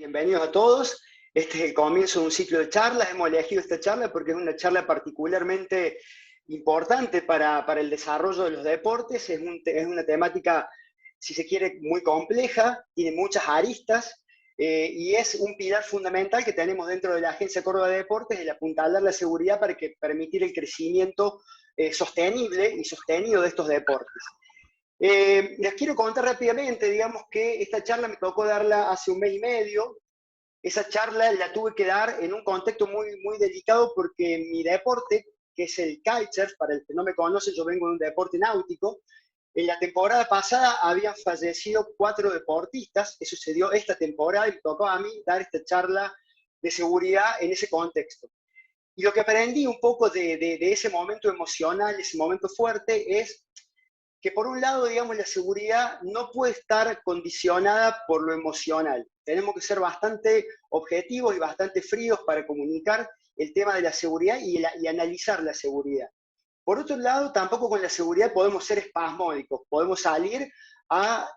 Bienvenidos a todos. Este es el comienzo de un ciclo de charlas. Hemos elegido esta charla porque es una charla particularmente importante para el desarrollo de los deportes. Es una temática, si se quiere, muy compleja, tiene muchas aristas y es un pilar fundamental que tenemos dentro de la Agencia Córdoba de Deportes, el apuntalar la seguridad para permitir el crecimiento sostenible y sostenido de estos deportes. Les quiero contar rápidamente, digamos que esta charla me tocó darla hace un mes y medio. Esa charla la tuve que dar en un contexto muy delicado porque mi deporte, que es el kitesurf, para el que no me conoce, yo vengo de un deporte náutico. En la temporada pasada habían fallecido 4 deportistas, eso sucedió esta temporada y me tocó a mí dar esta charla de seguridad en ese contexto. Y lo que aprendí un poco de ese momento emocional, ese momento fuerte, es que por un lado, digamos, la seguridad no puede estar condicionada por lo emocional. Tenemos que ser bastante objetivos y bastante fríos para comunicar el tema de la seguridad y analizar la seguridad. Por otro lado, tampoco con la seguridad podemos ser espasmódicos, podemos salir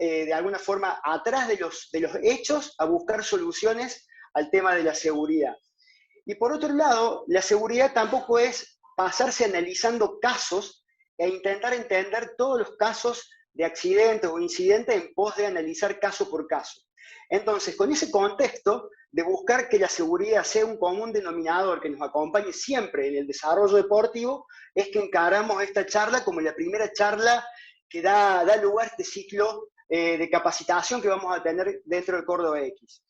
de alguna forma atrás de los hechos a buscar soluciones al tema de la seguridad. Y por otro lado, la seguridad tampoco es pasarse analizando casos e intentar entender todos los casos de accidentes o incidentes en pos de analizar caso por caso. Entonces, con ese contexto de buscar que la seguridad sea un común denominador que nos acompañe siempre en el desarrollo deportivo, es que encaramos esta charla como la primera charla que da lugar a este ciclo de capacitación que vamos a tener dentro del Córdoba X.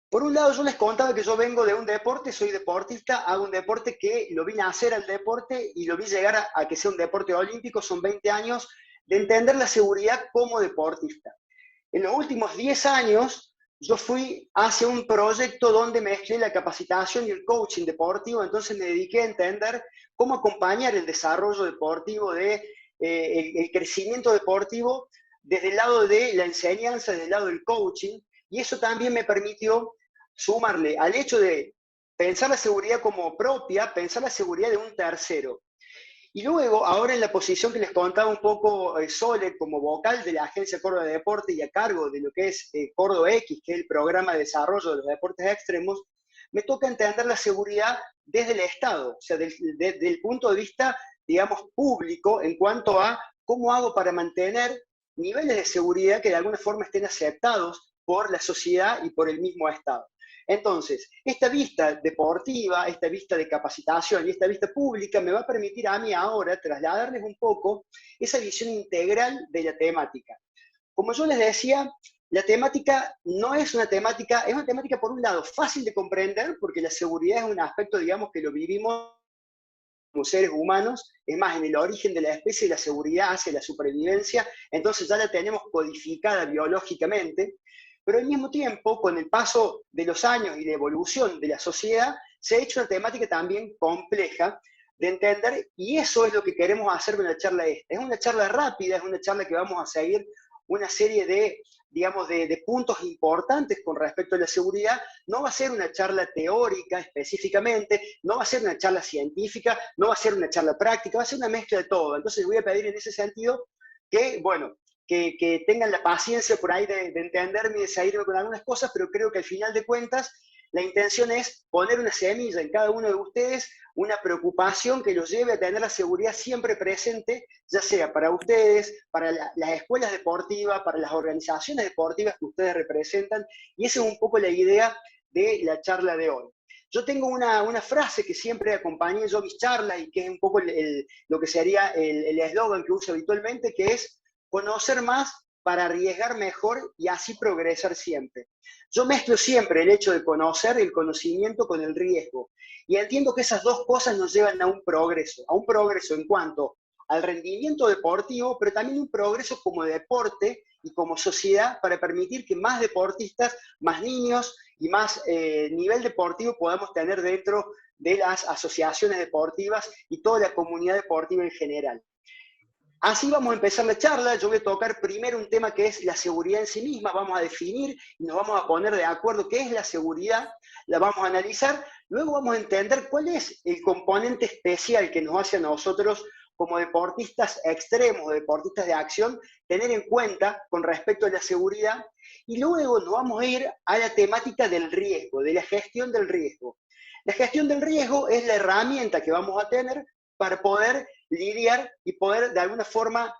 Por un lado, yo les contaba que yo vengo de un deporte, soy deportista, hago un deporte que lo vine a hacer al deporte y lo vi llegar a que sea un deporte olímpico, son 20 años de entender la seguridad como deportista. En los últimos 10 años, yo fui hacia un proyecto donde mezclé la capacitación y el coaching deportivo, entonces me dediqué a entender cómo acompañar el desarrollo deportivo, el crecimiento deportivo desde el lado de la enseñanza, desde el lado del coaching, y eso también me permitió sumarle al hecho de pensar la seguridad como propia, pensar la seguridad de un tercero. Y luego, ahora en la posición que les contaba un poco Sole, como vocal de la Agencia Córdoba de Deporte y a cargo de lo que es Córdoba X, que es el programa de desarrollo de los deportes extremos, me toca entender la seguridad desde el Estado, o sea, desde el punto de vista, digamos, público, en cuanto a cómo hago para mantener niveles de seguridad que de alguna forma estén aceptados por la sociedad y por el mismo Estado. Entonces, esta vista deportiva, esta vista de capacitación y esta vista pública me va a permitir a mí ahora trasladarles un poco esa visión integral de la temática. Como yo les decía, la temática no es una temática, es una temática por un lado fácil de comprender, porque la seguridad es un aspecto, digamos, que lo vivimos como seres humanos, es más, en el origen de la especie la seguridad hacia la supervivencia, entonces ya la tenemos codificada biológicamente, pero al mismo tiempo, con el paso de los años y la evolución de la sociedad, se ha hecho una temática también compleja de entender, y eso es lo que queremos hacer con la charla esta. Es una charla rápida, es una charla que vamos a seguir una serie digamos, de puntos importantes con respecto a la seguridad. No va a ser una charla teórica específicamente, no va a ser una charla científica, no va a ser una charla práctica, va a ser una mezcla de todo. Entonces les voy a pedir en ese sentido que, bueno, que tengan la paciencia por ahí de entenderme y de seguirme con algunas cosas, pero creo que al final de cuentas la intención es poner una semilla en cada uno de ustedes, una preocupación que los lleve a tener la seguridad siempre presente, ya sea para ustedes, para las escuelas deportivas, para las organizaciones deportivas que ustedes representan, y esa es un poco la idea de la charla de hoy. Yo tengo una frase que siempre acompaña yo mis charlas y que es un poco lo que sería el eslogan que uso habitualmente, que es conocer más para arriesgar mejor y así progresar siempre. Yo mezclo siempre el hecho de conocer el conocimiento con el riesgo. Y entiendo que esas dos cosas nos llevan a un progreso en cuanto al rendimiento deportivo, pero también un progreso como deporte y como sociedad para permitir que más deportistas, más niños y más nivel deportivo podamos tener dentro de las asociaciones deportivas y toda la comunidad deportiva en general. Así vamos a empezar la charla. Yo voy a tocar primero un tema que es la seguridad en sí misma. Vamos a definir y nos vamos a poner de acuerdo qué es la seguridad. La vamos a analizar. Luego vamos a entender cuál es el componente especial que nos hace a nosotros como deportistas extremos, deportistas de acción, tener en cuenta con respecto a la seguridad. Y luego nos vamos a ir a la temática del riesgo, de la gestión del riesgo. La gestión del riesgo es la herramienta que vamos a tener para poder lidiar y poder de alguna forma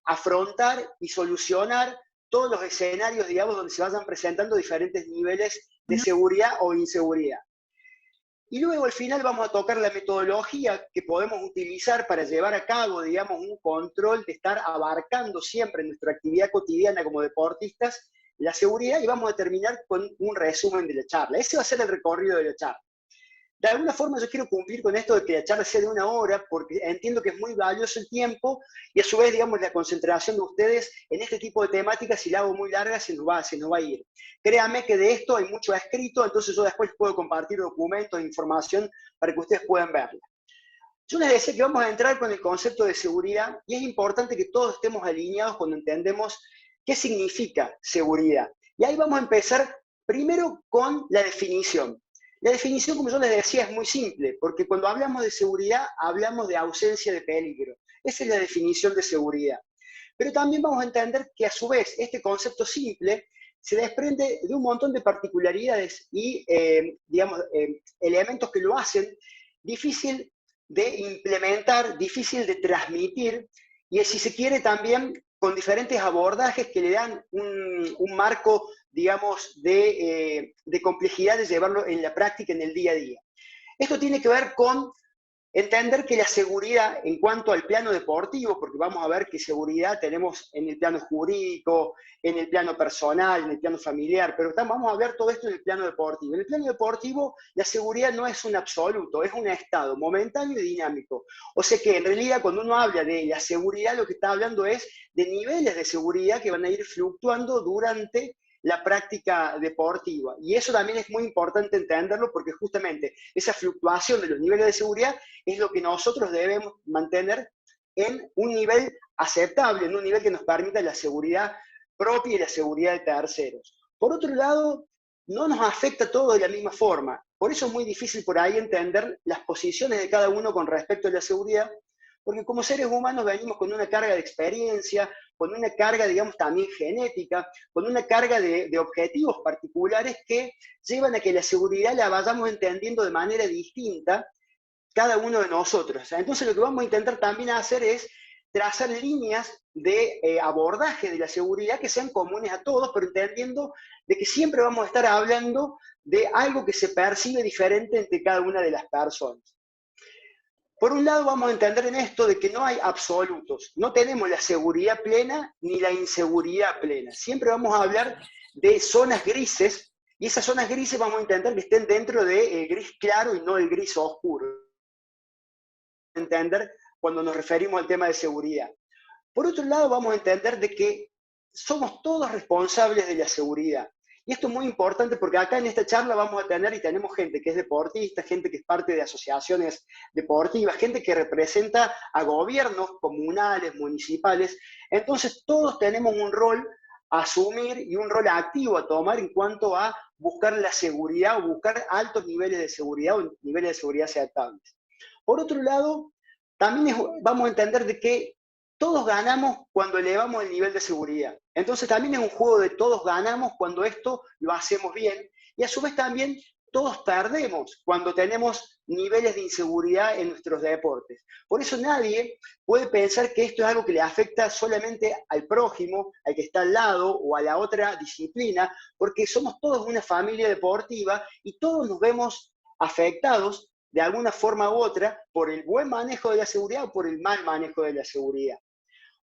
afrontar y solucionar todos los escenarios, digamos, donde se vayan presentando diferentes niveles de seguridad o inseguridad. Y luego al final vamos a tocar la metodología que podemos utilizar para llevar a cabo, digamos, un control de estar abarcando siempre en nuestra actividad cotidiana como deportistas la seguridad, y vamos a terminar con un resumen de la charla. Ese va a ser el recorrido de la charla. De alguna forma yo quiero cumplir con esto de que la charla sea de 1 hora, porque entiendo que es muy valioso el tiempo y a su vez, digamos, la concentración de ustedes en este tipo de temáticas, si la hago muy larga, se nos va a ir. Créanme que de esto hay mucho escrito, entonces yo después puedo compartir documentos e información para que ustedes puedan verla. Yo les decía que vamos a entrar con el concepto de seguridad y es importante que todos estemos alineados cuando entendemos qué significa seguridad. Y ahí vamos a empezar primero con la definición. La definición, como yo les decía, es muy simple, porque cuando hablamos de seguridad, hablamos de ausencia de peligro. Esa es la definición de seguridad. Pero también vamos a entender que a su vez este concepto simple se desprende de un montón de particularidades y, digamos, elementos que lo hacen difícil de implementar, difícil de transmitir, y si se quiere también con diferentes abordajes que le dan un marco, digamos, de complejidad de llevarlo en la práctica, en el día a día. Esto tiene que ver con entender que la seguridad en cuanto al plano deportivo, porque vamos a ver que seguridad tenemos en el plano jurídico, en el plano personal, en el plano familiar, pero vamos a ver todo esto en el plano deportivo. En el plano deportivo, la seguridad no es un absoluto, es un estado momentáneo y dinámico. O sea que en realidad cuando uno habla de la seguridad, lo que está hablando es de niveles de seguridad que van a ir fluctuando durante la práctica deportiva. Y eso también es muy importante entenderlo porque justamente esa fluctuación de los niveles de seguridad es lo que nosotros debemos mantener en un nivel aceptable, en un nivel que nos permita la seguridad propia y la seguridad de terceros. Por otro lado, no nos afecta todo de la misma forma. Por eso es muy difícil por ahí entender las posiciones de cada uno con respecto a la seguridad, porque como seres humanos venimos con una carga de experiencia, con una carga, digamos, también genética, con una carga de objetivos particulares que llevan a que la seguridad la vayamos entendiendo de manera distinta cada uno de nosotros. Entonces lo que vamos a intentar también hacer es trazar líneas de abordaje de la seguridad que sean comunes a todos, pero entendiendo de que siempre vamos a estar hablando de algo que se percibe diferente entre cada una de las personas. Por un lado vamos a entender en esto de que no hay absolutos, no tenemos la seguridad plena ni la inseguridad plena. Siempre vamos a hablar de zonas grises, y esas zonas grises vamos a intentar que estén dentro del gris claro y no el gris oscuro. Entender cuando nos referimos al tema de seguridad. Por otro lado vamos a entender de que somos todos responsables de la seguridad. Y esto es muy importante porque acá en esta charla vamos a tener, y tenemos gente que es deportista, gente que es parte de asociaciones deportivas, gente que representa a gobiernos comunales, municipales. Entonces todos tenemos un rol a asumir y un rol activo a tomar en cuanto a buscar la seguridad o buscar altos niveles de seguridad o niveles de seguridad aceptables. Por otro lado, también vamos a entender de que todos ganamos cuando elevamos el nivel de seguridad. Entonces también es un juego de todos ganamos cuando esto lo hacemos bien, y a su vez también todos perdemos cuando tenemos niveles de inseguridad en nuestros deportes. Por eso nadie puede pensar que esto es algo que le afecta solamente al prójimo, al que está al lado o a la otra disciplina, porque somos todos una familia deportiva y todos nos vemos afectados de alguna forma u otra por el buen manejo de la seguridad o por el mal manejo de la seguridad.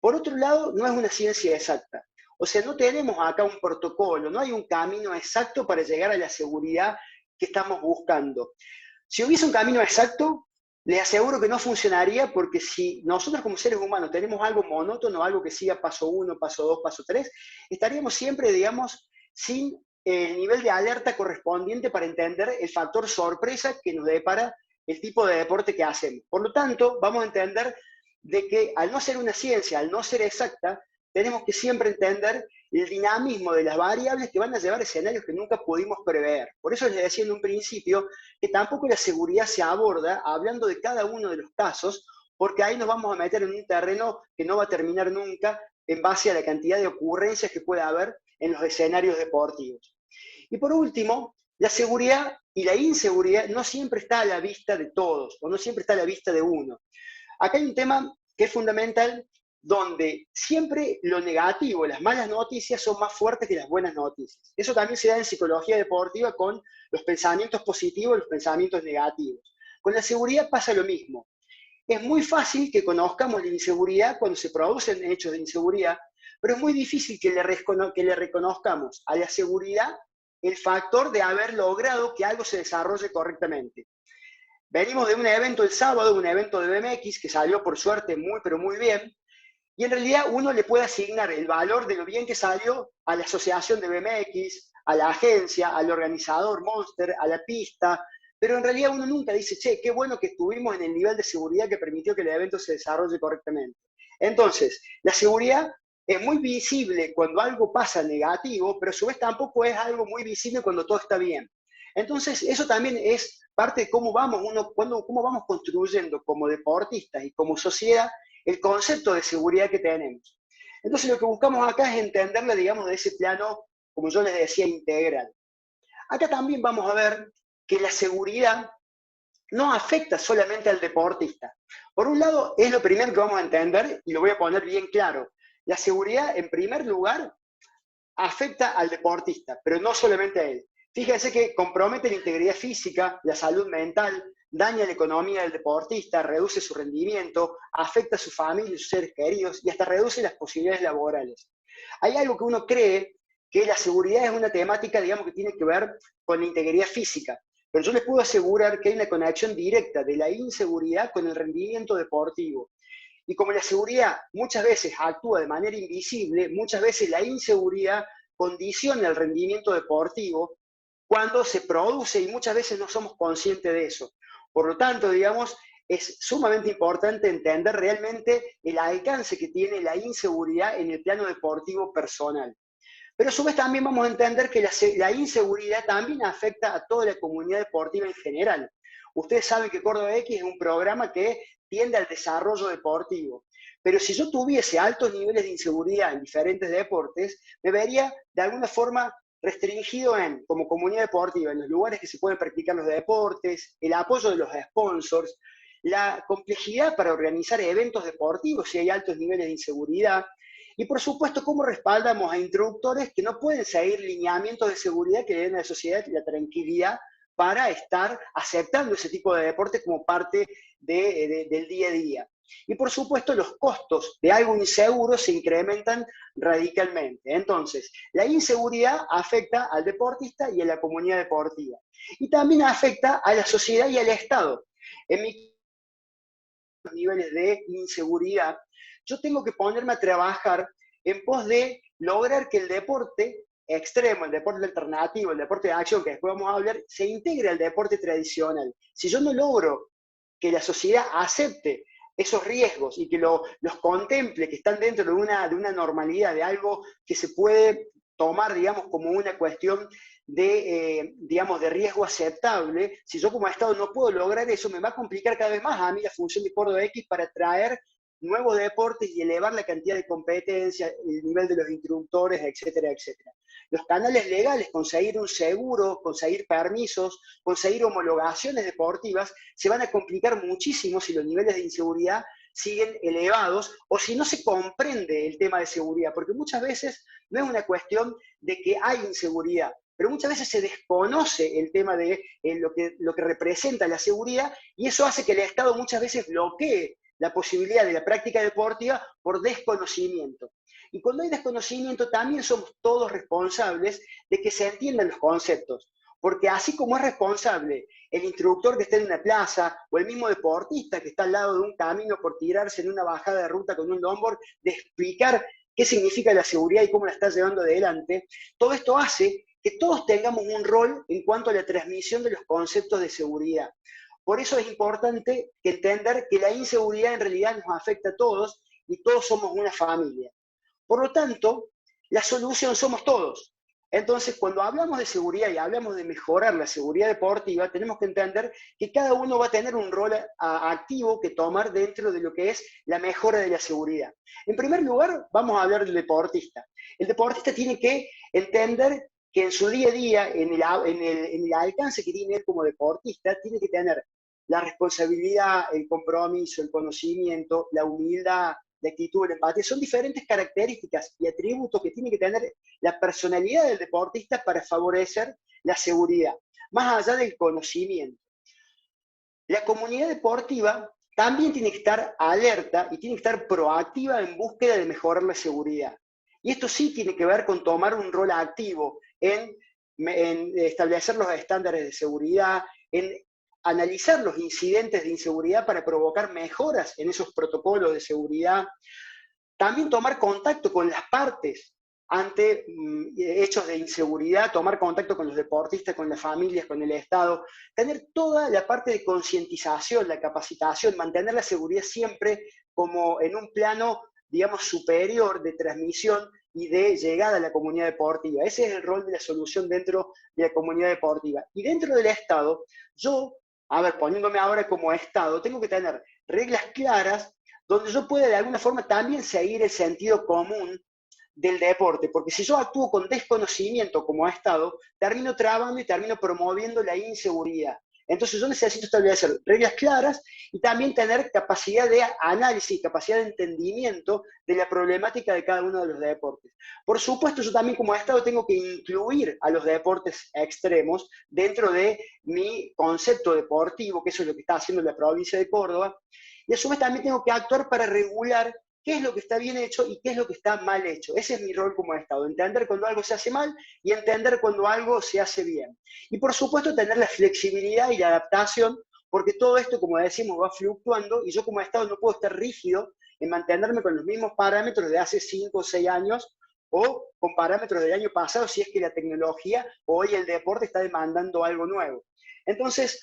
Por otro lado, no es una ciencia exacta. O sea, no tenemos acá un protocolo, no hay un camino exacto para llegar a la seguridad que estamos buscando. Si hubiese un camino exacto, les aseguro que no funcionaría, porque si nosotros como seres humanos tenemos algo monótono, algo que siga paso 1, paso 2, paso 3, estaríamos siempre, digamos, sin el nivel de alerta correspondiente para entender el factor sorpresa que nos depara el tipo de deporte que hacemos. Por lo tanto, vamos a entender de que al no ser una ciencia, al no ser exacta, tenemos que siempre entender el dinamismo de las variables que van a llevar a escenarios que nunca pudimos prever. Por eso les decía en un principio que tampoco la seguridad se aborda hablando de cada uno de los casos, porque ahí nos vamos a meter en un terreno que no va a terminar nunca en base a la cantidad de ocurrencias que puede haber en los escenarios deportivos. Y por último, la seguridad y la inseguridad no siempre está a la vista de todos, o no siempre está a la vista de uno. Acá hay un tema que es fundamental, donde siempre lo negativo, las malas noticias son más fuertes que las buenas noticias. Eso también se da en psicología deportiva con los pensamientos positivos y los pensamientos negativos. Con la seguridad pasa lo mismo. Es muy fácil que conozcamos la inseguridad cuando se producen hechos de inseguridad, pero es muy difícil que le reconozcamos a la seguridad el factor de haber logrado que algo se desarrolle correctamente. Venimos de un evento el sábado, un evento de BMX que salió por suerte muy, pero muy bien, y en realidad uno le puede asignar el valor de lo bien que salió a la asociación de BMX, a la agencia, al organizador Monster, a la pista, pero en realidad uno nunca dice, che, qué bueno que estuvimos en el nivel de seguridad que permitió que el evento se desarrolle correctamente. Entonces, la seguridad es muy visible cuando algo pasa negativo, pero a su vez tampoco es algo muy visible cuando todo está bien. Entonces, eso también es parte de cómo vamos, cómo vamos construyendo como deportistas y como sociedad el concepto de seguridad que tenemos. Entonces, lo que buscamos acá es entenderla, digamos, de ese plano, como yo les decía, integral. Acá también vamos a ver que la seguridad no afecta solamente al deportista. Por un lado, es lo primero que vamos a entender, y lo voy a poner bien claro. La seguridad, en primer lugar, afecta al deportista, pero no solamente a él. Fíjense que compromete la integridad física, la salud mental, daña la economía del deportista, reduce su rendimiento, afecta a su familia y sus seres queridos y hasta reduce las posibilidades laborales. Hay algo que uno cree que la seguridad es una temática, digamos, que tiene que ver con la integridad física, pero yo les puedo asegurar que hay una conexión directa de la inseguridad con el rendimiento deportivo. Y como la seguridad muchas veces actúa de manera invisible, muchas veces la inseguridad condiciona el rendimiento deportivo cuando se produce y muchas veces no somos conscientes de eso. Por lo tanto, digamos, es sumamente importante entender realmente el alcance que tiene la inseguridad en el plano deportivo personal. Pero a su vez también vamos a entender que la inseguridad también afecta a toda la comunidad deportiva en general. Ustedes saben que Córdoba X es un programa que tiende al desarrollo deportivo. Pero si yo tuviese altos niveles de inseguridad en diferentes deportes, me vería de alguna forma restringido como comunidad deportiva, en los lugares que se pueden practicar los deportes, el apoyo de los sponsors, la complejidad para organizar eventos deportivos si hay altos niveles de inseguridad, y por supuesto, cómo respaldamos a instructores que no pueden seguir lineamientos de seguridad que le den a la sociedad la tranquilidad para estar aceptando ese tipo de deporte como parte del día a día. Y por supuesto, los costos de algo inseguro se incrementan radicalmente. Entonces, la inseguridad afecta al deportista y a la comunidad deportiva. Y también afecta a la sociedad y al Estado. En mi niveles de inseguridad, yo tengo que ponerme a trabajar en pos de lograr que el deporte extremo, el deporte alternativo, el deporte de acción, que después vamos a hablar, se integre al deporte tradicional. Si yo no logro que la sociedad acepte esos riesgos y que los contemple, que están dentro de una normalidad, de algo que se puede tomar, digamos, como una cuestión digamos, de riesgo aceptable, si yo como Estado no puedo lograr eso, me va a complicar cada vez más a mí la función de Córdoba X para atraer nuevos deportes y elevar la cantidad de competencia, el nivel de los instructores, etcétera, etcétera. Los canales legales, conseguir un seguro, conseguir permisos, conseguir homologaciones deportivas, se van a complicar muchísimo si los niveles de inseguridad siguen elevados o si no se comprende el tema de seguridad, porque muchas veces no es una cuestión de que hay inseguridad, pero muchas veces se desconoce el tema de lo que representa la seguridad y eso hace que el Estado muchas veces bloquee la posibilidad de la práctica deportiva por desconocimiento. Y cuando hay desconocimiento también somos todos responsables de que se entiendan los conceptos, porque así como es responsable el instructor que está en una plaza o el mismo deportista que está al lado de un camino por tirarse en una bajada de ruta con un longboard, de explicar qué significa la seguridad y cómo la está llevando adelante, todo esto hace que todos tengamos un rol en cuanto a la transmisión de los conceptos de seguridad. Por eso es importante entender que la inseguridad en realidad nos afecta a todos y todos somos una familia. Por lo tanto, la solución somos todos. Entonces, cuando hablamos de seguridad y hablamos de mejorar la seguridad deportiva, tenemos que entender que cada uno va a tener un rol activo que tomar dentro de lo que es la mejora de la seguridad. En primer lugar, vamos a hablar del deportista. El deportista tiene que entender que en su día a día, en el alcance que tiene él como deportista, tiene que tener la responsabilidad, el compromiso, el conocimiento, la humildad, la actitud, la empatía. Son diferentes características y atributos que tiene que tener la personalidad del deportista para favorecer la seguridad, más allá del conocimiento. La comunidad deportiva también tiene que estar alerta y tiene que estar proactiva en búsqueda de mejorar la seguridad. Y esto sí tiene que ver con tomar un rol activo en establecer los estándares de seguridad, en analizar los incidentes de inseguridad para provocar mejoras en esos protocolos de seguridad. También tomar contacto con las partes ante hechos de inseguridad, tomar contacto con los deportistas, con las familias, con el Estado, tener toda la parte de concientización, la capacitación, mantener la seguridad siempre como en un plano, digamos, superior de transmisión y de llegada a la comunidad deportiva. Ese es el rol de la solución dentro de la comunidad deportiva. Y dentro del Estado, yo, a ver, poniéndome ahora como Estado, tengo que tener reglas claras donde yo pueda de alguna forma también seguir el sentido común del deporte, porque si yo actúo con desconocimiento como Estado, termino trabando y termino promoviendo la inseguridad. Entonces yo necesito establecer reglas claras y también tener capacidad de análisis, capacidad de entendimiento de la problemática de cada uno de los deportes. Por supuesto, yo también como Estado tengo que incluir a los deportes extremos dentro de mi concepto deportivo, que eso es lo que está haciendo la provincia de Córdoba, y a su vez también tengo que actuar para regular qué es lo que está bien hecho y qué es lo que está mal hecho. Ese es mi rol como Estado, entender cuando algo se hace mal y entender cuando algo se hace bien. Y por supuesto tener la flexibilidad y la adaptación, porque todo esto, como decimos, va fluctuando y yo como Estado no puedo estar rígido en mantenerme con los mismos parámetros de hace 5 o 6 años o con parámetros del año pasado si es que la tecnología o hoy el deporte está demandando algo nuevo. Entonces,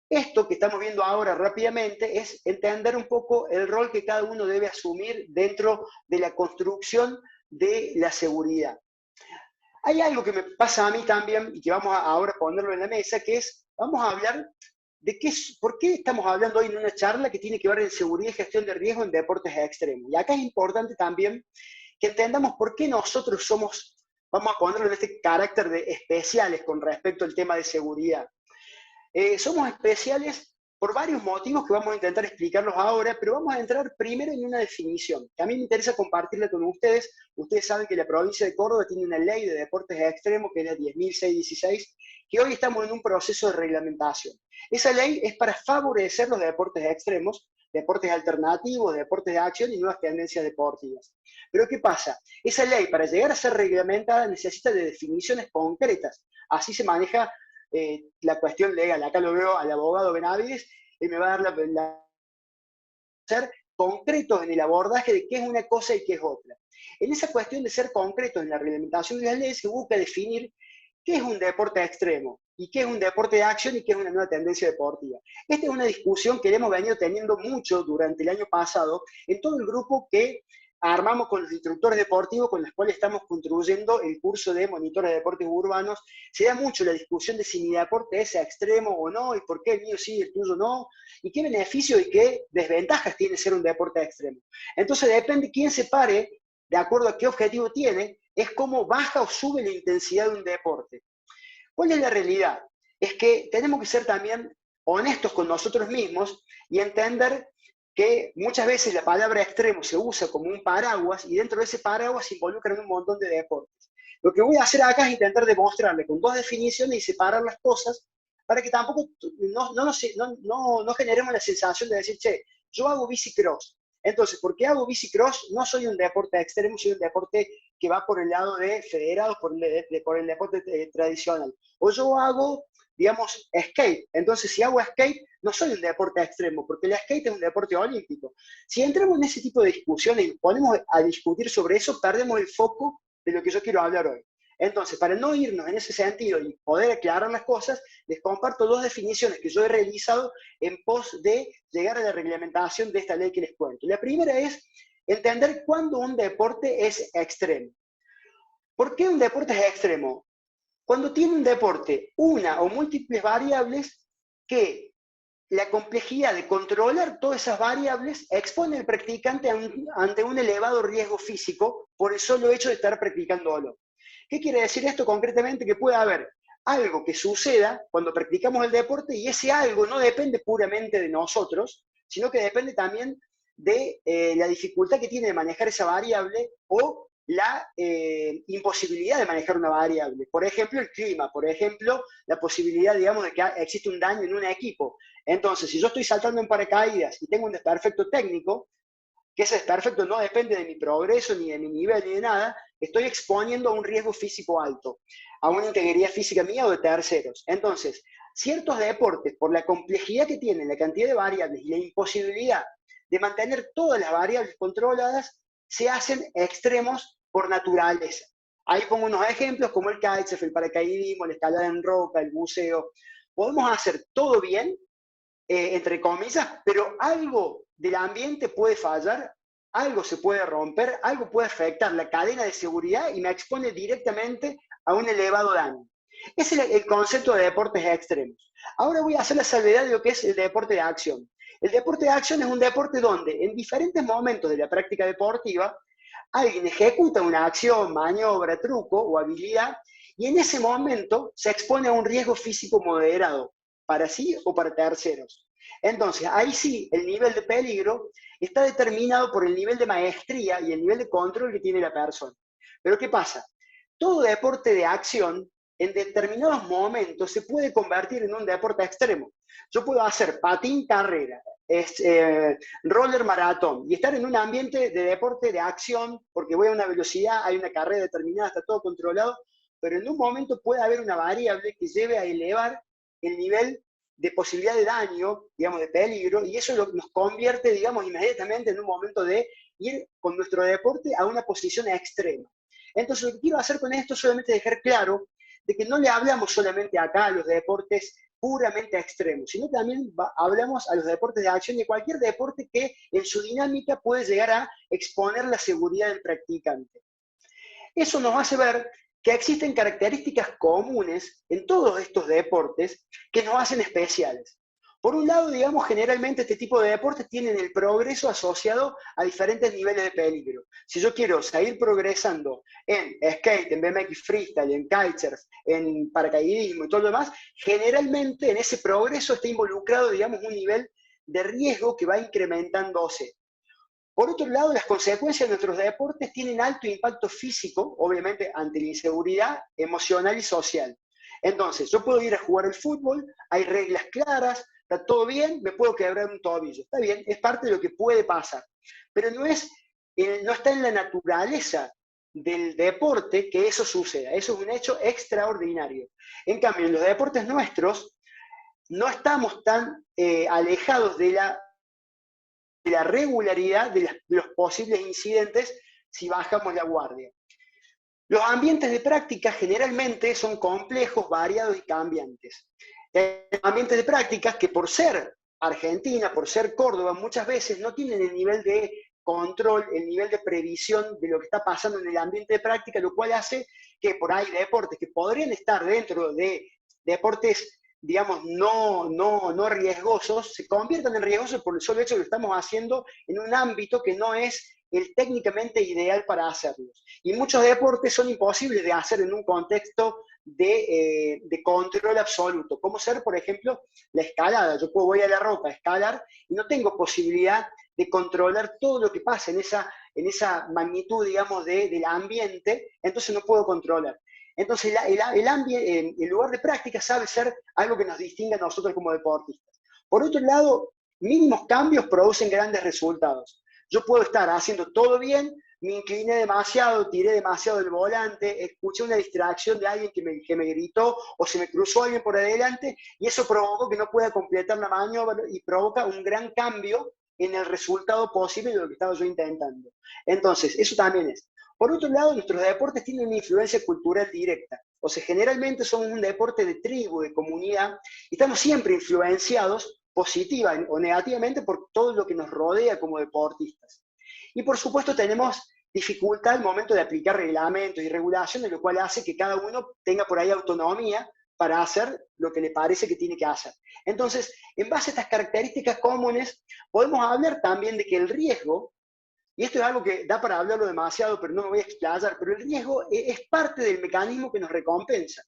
esto que estamos viendo ahora rápidamente es entender un poco el rol que cada uno debe asumir dentro de la construcción de la seguridad. Hay algo que me pasa a mí también y que vamos a ahora ponerlo en la mesa, que es, vamos a hablar de por qué estamos hablando hoy en una charla que tiene que ver en seguridad y gestión de riesgo en deportes extremos. Y acá es importante también que entendamos por qué nosotros somos, vamos a ponerlo en este carácter de especiales con respecto al tema de seguridad. Somos especiales por varios motivos que vamos a intentar explicarlos ahora, pero vamos a entrar primero en una definición, que a mí me interesa compartirla con ustedes. Ustedes saben que la provincia de Córdoba tiene una ley de deportes extremos, que es la 10.616, que hoy estamos en un proceso de reglamentación. Esa ley es para favorecer los deportes extremos, deportes alternativos, deportes de acción y nuevas tendencias deportivas. Pero ¿qué pasa? Esa ley, para llegar a ser reglamentada, necesita de definiciones concretas. Así se maneja la cuestión legal. Acá lo veo al abogado Benavides, él me va a dar ser concretos en el abordaje de qué es una cosa y qué es otra. En esa cuestión de ser concretos en la reglamentación de las leyes se busca definir qué es un deporte extremo y qué es un deporte de acción y qué es una nueva tendencia deportiva. Esta es una discusión que hemos venido teniendo mucho durante el año pasado en todo el grupo que armamos con los instructores deportivos con los cuales estamos construyendo el curso de monitores de deportes urbanos. Se da mucho la discusión de si mi deporte es extremo o no, y por qué el mío sí y el tuyo no, y qué beneficios y qué desventajas tiene ser un deporte extremo. Entonces depende quién se pare, de acuerdo a qué objetivo tiene, es cómo baja o sube la intensidad de un deporte. ¿Cuál es la realidad? Es que tenemos que ser también honestos con nosotros mismos y entender que muchas veces la palabra extremo se usa como un paraguas y dentro de ese paraguas se involucran un montón de deportes. Lo que voy a hacer acá es intentar demostrarle con dos definiciones y separar las cosas para que tampoco no generemos la sensación de decir, che, yo hago bicicross. Entonces, ¿por qué hago bicicross? No soy un deporte extremo, soy un deporte que va por el lado de federados, por el deporte tradicional. O yo hago, digamos, skate. Entonces, si hago skate, no soy un deporte extremo, porque el skate es un deporte olímpico. Si entramos en ese tipo de discusiones y ponemos a discutir sobre eso, perdemos el foco de lo que yo quiero hablar hoy. Entonces, para no irnos en ese sentido y poder aclarar las cosas, les comparto dos definiciones que yo he realizado en pos de llegar a la reglamentación de esta ley que les cuento. La primera es entender cuándo un deporte es extremo. ¿Por qué un deporte es extremo? Cuando tiene un deporte una o múltiples variables que la complejidad de controlar todas esas variables expone al practicante ante un elevado riesgo físico por el solo hecho de estar practicándolo. ¿Qué quiere decir esto concretamente? Que puede haber algo que suceda cuando practicamos el deporte y ese algo no depende puramente de nosotros, sino que depende también de la dificultad que tiene de manejar esa variable o la imposibilidad de manejar una variable. Por ejemplo, el clima, por ejemplo, la posibilidad, digamos, de que existe un daño en un equipo. Entonces, si yo estoy saltando en paracaídas y tengo un desperfecto técnico, que ese desperfecto no depende de mi progreso, ni de mi nivel, ni de nada, estoy exponiendo a un riesgo físico alto, a una integridad física mía o de terceros. Entonces, ciertos deportes, por la complejidad que tienen, la cantidad de variables y la imposibilidad de mantener todas las variables controladas, se hacen extremos por naturaleza. Ahí pongo unos ejemplos como el kitesurf, el paracaidismo, la escalada en roca, el buceo. Podemos hacer todo bien, entre comillas, pero algo del ambiente puede fallar, algo se puede romper, algo puede afectar la cadena de seguridad y me expone directamente a un elevado daño. Ese es el concepto de deportes extremos. Ahora voy a hacer la salvedad de lo que es el deporte de acción. El deporte de acción es un deporte donde en diferentes momentos de la práctica deportiva alguien ejecuta una acción, maniobra, truco o habilidad y en ese momento se expone a un riesgo físico moderado para sí o para terceros. Entonces, ahí sí, el nivel de peligro está determinado por el nivel de maestría y el nivel de control que tiene la persona. Pero ¿qué pasa? Todo deporte de acción en determinados momentos se puede convertir en un deporte extremo. Yo puedo hacer patín carrera, roller maratón y estar en un ambiente de deporte de acción porque voy a una velocidad, hay una carrera determinada, está todo controlado, pero en un momento puede haber una variable que lleve a elevar el nivel de posibilidad de daño, digamos, de peligro, y eso nos convierte, digamos, inmediatamente en un momento de ir con nuestro deporte a una posición extrema. Entonces, lo que quiero hacer con esto es solamente dejar claro de que no le hablamos solamente acá a los deportes puramente extremos, sino también hablamos a los deportes de acción y cualquier deporte que en su dinámica puede llegar a exponer la seguridad del practicante. Eso nos hace ver que existen características comunes en todos estos deportes que nos hacen especiales. Por un lado, digamos, generalmente este tipo de deportes tienen el progreso asociado a diferentes niveles de peligro. Si yo quiero seguir progresando en skate, en BMX freestyle, en kitesurf, en paracaidismo y todo lo demás, generalmente en ese progreso está involucrado, digamos, un nivel de riesgo que va incrementándose. Por otro lado, las consecuencias de nuestros deportes tienen alto impacto físico, obviamente, ante la inseguridad emocional y social. Entonces, yo puedo ir a jugar al fútbol, hay reglas claras, está todo bien, me puedo quebrar un tobillo. Está bien, es parte de lo que puede pasar. Pero no está en la naturaleza del deporte que eso suceda. Eso es un hecho extraordinario. En cambio, en los deportes nuestros, no estamos tan alejados de la regularidad de los posibles incidentes si bajamos la guardia. Los ambientes de práctica generalmente son complejos, variados y cambiantes. Ambientes de prácticas que por ser Argentina, por ser Córdoba, muchas veces no tienen el nivel de control, el nivel de previsión de lo que está pasando en el ambiente de práctica, lo cual hace que por ahí deportes que podrían estar dentro de deportes, digamos, no riesgosos, se conviertan en riesgosos por el solo hecho de que lo estamos haciendo en un ámbito que no es el técnicamente ideal para hacerlos. Y muchos deportes son imposibles de hacer en un contexto de control absoluto, como ser, por ejemplo, la escalada. Yo voy a la roca a escalar y no tengo posibilidad de controlar todo lo que pasa en esa magnitud, digamos, del ambiente, entonces no puedo controlar. Entonces, el lugar de práctica sabe ser algo que nos distingue a nosotros como deportistas. Por otro lado, mínimos cambios producen grandes resultados. Yo puedo estar haciendo todo bien, me incliné demasiado, tiré demasiado del volante, escuché una distracción de alguien que me gritó o se me cruzó alguien por adelante y eso provocó que no pueda completar la maniobra y provoca un gran cambio en el resultado posible de lo que estaba yo intentando. Entonces, eso también es. Por otro lado, nuestros deportes tienen una influencia cultural directa. O sea, generalmente son un deporte de tribu, de comunidad, y estamos siempre influenciados positiva o negativamente por todo lo que nos rodea como deportistas. Y por supuesto tenemos dificultad al momento de aplicar reglamentos y regulaciones, lo cual hace que cada uno tenga por ahí autonomía para hacer lo que le parece que tiene que hacer. Entonces, en base a estas características comunes, podemos hablar también de que el riesgo, y esto es algo que da para hablarlo demasiado, pero no me voy a explayar, pero el riesgo es parte del mecanismo que nos recompensa.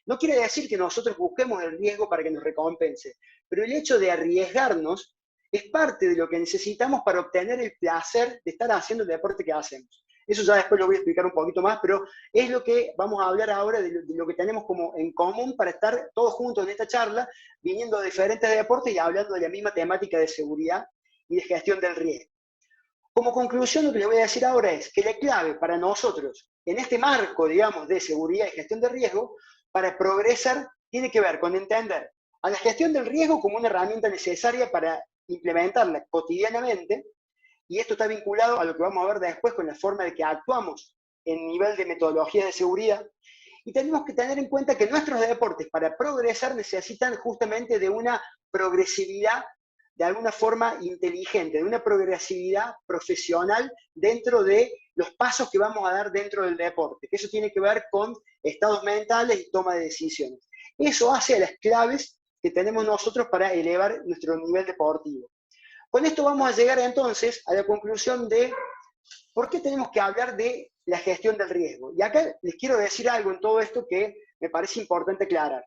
No quiere decir que nosotros busquemos el riesgo para que nos recompense, pero el hecho de arriesgarnos es parte de lo que necesitamos para obtener el placer de estar haciendo el deporte que hacemos. Eso ya después lo voy a explicar un poquito más, pero es lo que vamos a hablar ahora de lo que tenemos como en común para estar todos juntos en esta charla, viniendo de diferentes deportes y hablando de la misma temática de seguridad y de gestión del riesgo. Como conclusión, lo que les voy a decir ahora es que la clave para nosotros, en este marco, digamos, de seguridad y gestión de riesgo, para progresar, tiene que ver con entender a la gestión del riesgo como una herramienta necesaria para implementarla cotidianamente, y esto está vinculado a lo que vamos a ver después con la forma de que actuamos en nivel de metodologías de seguridad, y tenemos que tener en cuenta que nuestros deportes para progresar necesitan justamente de una progresividad de alguna forma inteligente, de una progresividad profesional dentro de los pasos que vamos a dar dentro del deporte, que eso tiene que ver con estados mentales y toma de decisiones. Eso hace a las claves que tenemos nosotros para elevar nuestro nivel deportivo. Con esto vamos a llegar entonces a la conclusión de por qué tenemos que hablar de la gestión del riesgo. Y acá les quiero decir algo en todo esto que me parece importante aclarar.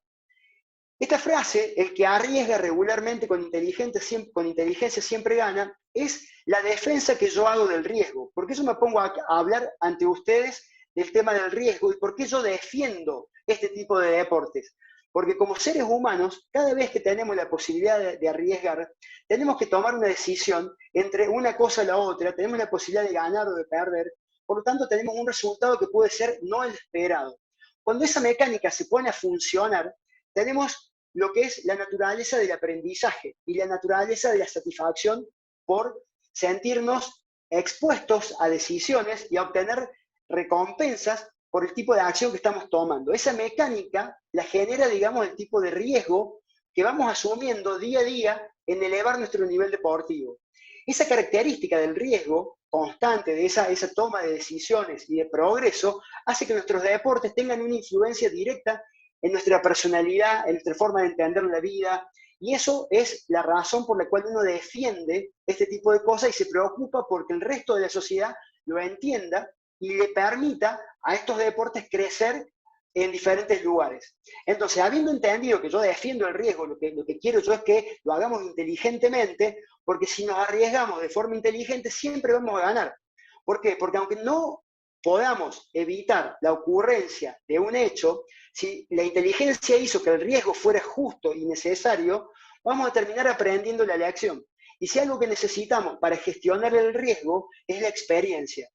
Esta frase, el que arriesga regularmente con inteligencia siempre gana, es la defensa que yo hago del riesgo. ¿Por qué yo me pongo a hablar ante ustedes del tema del riesgo y por qué yo defiendo este tipo de deportes? Porque como seres humanos, cada vez que tenemos la posibilidad de arriesgar, tenemos que tomar una decisión entre una cosa y la otra, tenemos la posibilidad de ganar o de perder, por lo tanto tenemos un resultado que puede ser no el esperado. Cuando esa mecánica se pone a funcionar, tenemos lo que es la naturaleza del aprendizaje y la naturaleza de la satisfacción por sentirnos expuestos a decisiones y a obtener recompensas por el tipo de acción que estamos tomando. Esa mecánica la genera, digamos, el tipo de riesgo que vamos asumiendo día a día en elevar nuestro nivel deportivo. Esa característica del riesgo constante, de esa toma de decisiones y de progreso, hace que nuestros deportes tengan una influencia directa en nuestra personalidad, en nuestra forma de entender la vida, y eso es la razón por la cual uno defiende este tipo de cosas y se preocupa porque el resto de la sociedad lo entienda y le permita a estos deportes crecer en diferentes lugares. Entonces, habiendo entendido que yo defiendo el riesgo, lo que quiero yo es que lo hagamos inteligentemente, porque si nos arriesgamos de forma inteligente, siempre vamos a ganar. ¿Por qué? Porque aunque no podamos evitar la ocurrencia de un hecho, si la inteligencia hizo que el riesgo fuera justo y necesario, vamos a terminar aprendiendo la lección. Y si algo que necesitamos para gestionar el riesgo es la experiencia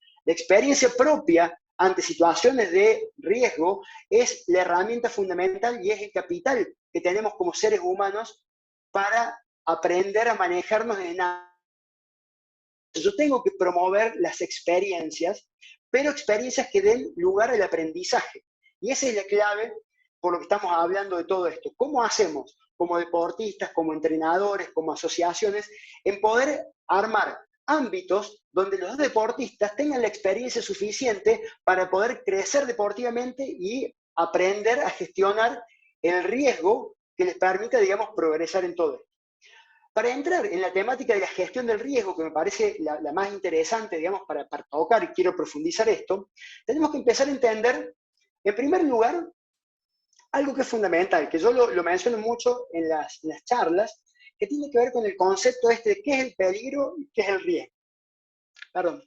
propia ante situaciones de riesgo es la herramienta fundamental y es el capital que tenemos como seres humanos para aprender a manejarnos en nada. Yo tengo que promover las experiencias, pero experiencias que den lugar al aprendizaje. Y esa es la clave por lo que estamos hablando de todo esto. ¿Cómo hacemos como deportistas, como entrenadores, como asociaciones, en poder armar ámbitos donde los deportistas tengan la experiencia suficiente para poder crecer deportivamente y aprender a gestionar el riesgo que les permita, digamos, progresar en todo esto? Para entrar en la temática de la gestión del riesgo, que me parece la más interesante, digamos, para tocar y quiero profundizar esto, tenemos que empezar a entender, en primer lugar, algo que es fundamental, que yo lo menciono mucho en las charlas, que tiene que ver con el concepto este de qué es el peligro y qué es el riesgo. Perdón.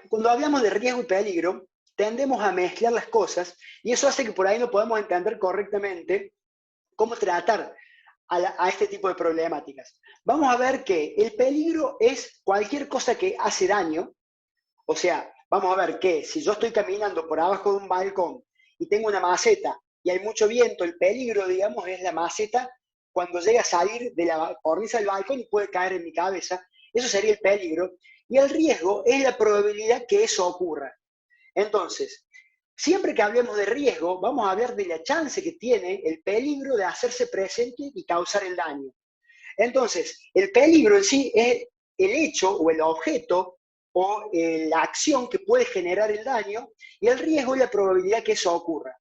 Cuando hablamos de riesgo y peligro, tendemos a mezclar las cosas y eso hace que por ahí no podamos entender correctamente cómo tratar a este tipo de problemáticas. Vamos a ver que el peligro es cualquier cosa que hace daño, o sea, vamos a ver que si yo estoy caminando por abajo de un balcón y tengo una maceta y hay mucho viento, el peligro, digamos, es la maceta cuando llega a salir de la cornisa del balcón y puede caer en mi cabeza. Eso sería el peligro. Y el riesgo es la probabilidad que eso ocurra. Entonces, siempre que hablemos de riesgo, vamos a hablar de la chance que tiene el peligro de hacerse presente y causar el daño. Entonces, el peligro en sí es el hecho o el objeto o la acción que puede generar el daño, y el riesgo es la probabilidad que eso ocurra.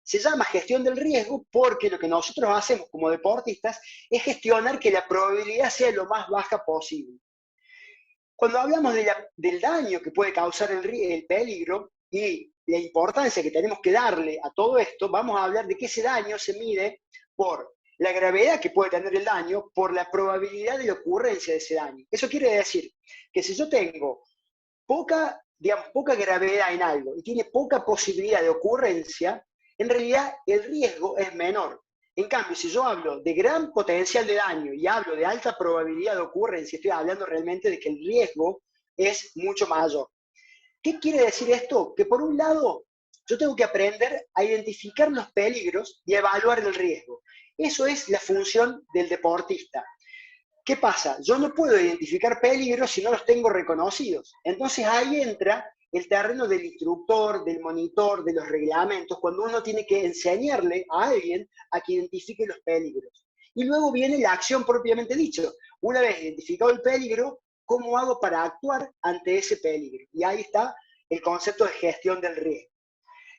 Se llama gestión del riesgo porque lo que nosotros hacemos como deportistas es gestionar que la probabilidad sea lo más baja posible. Cuando hablamos del daño que puede causar el peligro y la importancia que tenemos que darle a todo esto, vamos a hablar de que ese daño se mide por la gravedad que puede tener el daño, por la probabilidad de la ocurrencia de ese daño. Eso quiere decir que si yo tengo poca gravedad en algo y tiene poca posibilidad de ocurrencia, en realidad el riesgo es menor. En cambio, si yo hablo de gran potencial de daño y hablo de alta probabilidad de ocurrencia, estoy hablando realmente de que el riesgo es mucho mayor. ¿Qué quiere decir esto? Que por un lado, yo tengo que aprender a identificar los peligros y evaluar el riesgo. Eso es la función del deportista. ¿Qué pasa? Yo no puedo identificar peligros si no los tengo reconocidos. Entonces ahí entra el terreno del instructor, del monitor, de los reglamentos, cuando uno tiene que enseñarle a alguien a que identifique los peligros. Y luego viene la acción propiamente dicho. Una vez identificado el peligro, ¿cómo hago para actuar ante ese peligro? Y ahí está el concepto de gestión del riesgo.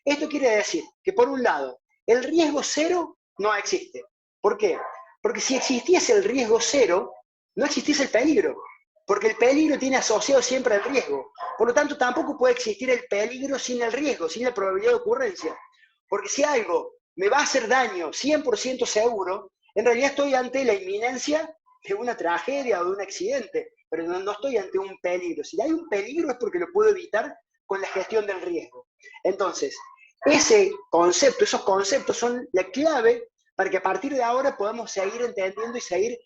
Esto quiere decir que, por un lado, el riesgo cero no existe. ¿Por qué? Porque si existiese el riesgo cero, no existiese el peligro. Porque el peligro tiene asociado siempre al riesgo. Por lo tanto, tampoco puede existir el peligro sin el riesgo, sin la probabilidad de ocurrencia. Porque si algo me va a hacer daño 100% seguro, en realidad estoy ante la inminencia de una tragedia o de un accidente, pero no estoy ante un peligro. Si hay un peligro es porque lo puedo evitar con la gestión del riesgo. Entonces, esos conceptos son la clave para que a partir de ahora podamos seguir entendiendo y seguir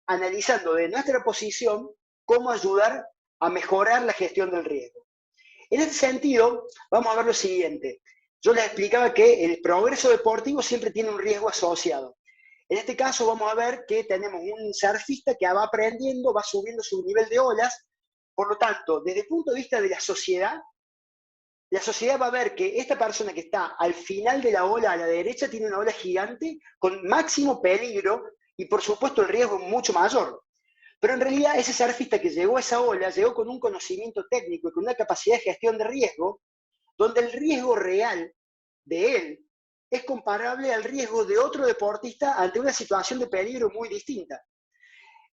analizando de nuestra posición cómo ayudar a mejorar la gestión del riesgo. En este sentido, vamos a ver lo siguiente. Yo les explicaba que el progreso deportivo siempre tiene un riesgo asociado. En este caso vamos a ver que tenemos un surfista que va aprendiendo, va subiendo su nivel de olas. Por lo tanto, desde el punto de vista de la sociedad va a ver que esta persona que está al final de la ola a la derecha tiene una ola gigante con máximo peligro y por supuesto el riesgo es mucho mayor. Pero en realidad ese surfista que llegó a esa ola llegó con un conocimiento técnico y con una capacidad de gestión de riesgo, donde el riesgo real de él es comparable al riesgo de otro deportista ante una situación de peligro muy distinta.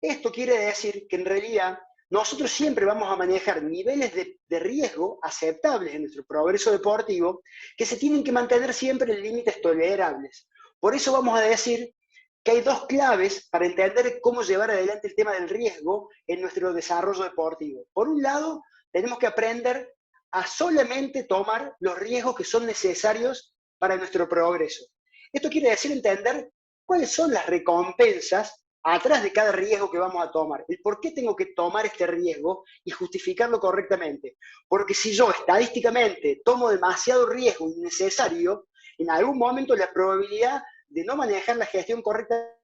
Esto quiere decir que en realidad nosotros siempre vamos a manejar niveles de riesgo aceptables en nuestro progreso deportivo que se tienen que mantener siempre en límites tolerables. Por eso vamos a decir que hay dos claves para entender cómo llevar adelante el tema del riesgo en nuestro desarrollo deportivo. Por un lado, tenemos que aprender a solamente tomar los riesgos que son necesarios para nuestro progreso. Esto quiere decir entender cuáles son las recompensas atrás de cada riesgo que vamos a tomar, el por qué tengo que tomar este riesgo y justificarlo correctamente. Porque si yo estadísticamente tomo demasiado riesgo innecesario, en algún momento la probabilidad de no manejar la gestión correcta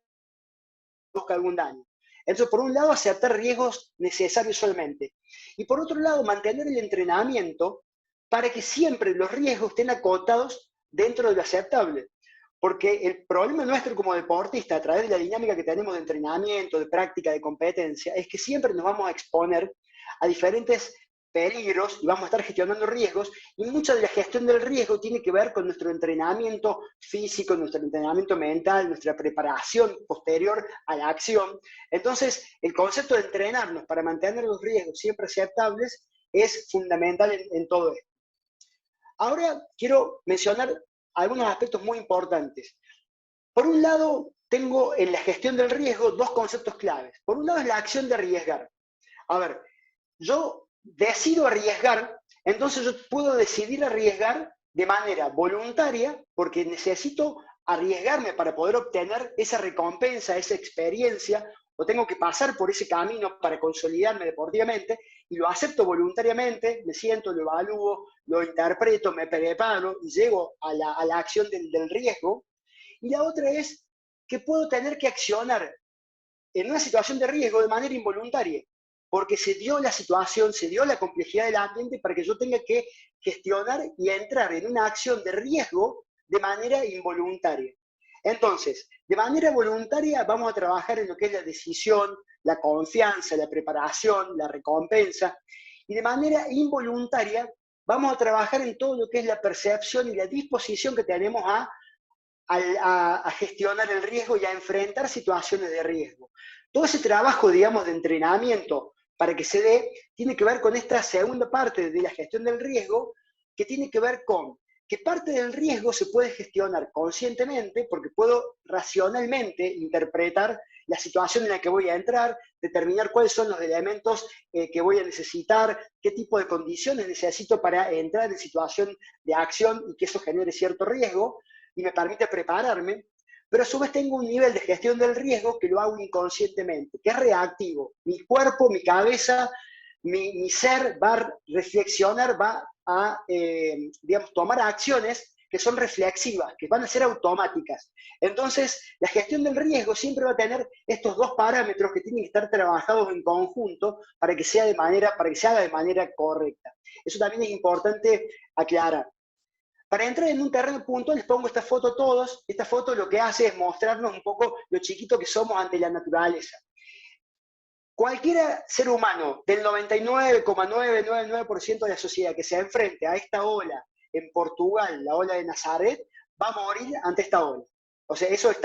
busca algún daño. Entonces, por un lado, aceptar riesgos necesarios solamente. Y por otro lado, mantener el entrenamiento para que siempre los riesgos estén acotados dentro de lo aceptable. Porque el problema nuestro como deportista, a través de la dinámica que tenemos de entrenamiento, de práctica, de competencia, es que siempre nos vamos a exponer a diferentes peligros y vamos a estar gestionando riesgos, y mucha de la gestión del riesgo tiene que ver con nuestro entrenamiento físico, nuestro entrenamiento mental, nuestra preparación posterior a la acción. Entonces, el concepto de entrenarnos para mantener los riesgos siempre aceptables es fundamental en todo esto. Ahora quiero mencionar algunos aspectos muy importantes. Por un lado, tengo en la gestión del riesgo dos conceptos claves. Por un lado es la acción de arriesgar. A ver, yo decido arriesgar, entonces yo puedo decidir arriesgar de manera voluntaria porque necesito arriesgarme para poder obtener esa recompensa, esa experiencia, o tengo que pasar por ese camino para consolidarme deportivamente, y lo acepto voluntariamente, me siento, lo evalúo, lo interpreto, me preparo y llego a la acción del riesgo. Y la otra es que puedo tener que accionar en una situación de riesgo de manera involuntaria, porque se dio la situación, se dio la complejidad del ambiente para que yo tenga que gestionar y entrar en una acción de riesgo de manera involuntaria. Entonces, De manera voluntaria vamos a trabajar en lo que es la decisión, la confianza, la preparación, la recompensa, y de manera involuntaria vamos a trabajar en todo lo que es la percepción y la disposición que tenemos a gestionar el riesgo y a enfrentar situaciones de riesgo. Todo ese trabajo, digamos, de entrenamiento para que se dé, tiene que ver con esta segunda parte de la gestión del riesgo, que tiene que ver con que parte del riesgo se puede gestionar conscientemente, porque puedo racionalmente interpretar la situación en la que voy a entrar, determinar cuáles son los elementos que voy a necesitar, qué tipo de condiciones necesito para entrar en situación de acción y que eso genere cierto riesgo, y me permite prepararme, pero a su vez tengo un nivel de gestión del riesgo que lo hago inconscientemente, que es reactivo. Mi cuerpo, mi cabeza, mi ser va a reflexionar, va a, digamos, tomar acciones que son reflexivas, que van a ser automáticas. Entonces, la gestión del riesgo siempre va a tener estos dos parámetros que tienen que estar trabajados en conjunto para que sea para que se haga de manera correcta. Eso también es importante aclarar. Para entrar en un terreno puntual les pongo esta foto a todos. Esta foto lo que hace es mostrarnos un poco lo chiquito que somos ante la naturaleza. Cualquier ser humano del 99,999% de la sociedad que se enfrente a esta ola en Portugal, la ola de Nazaret, va a morir ante esta ola. O sea, eso es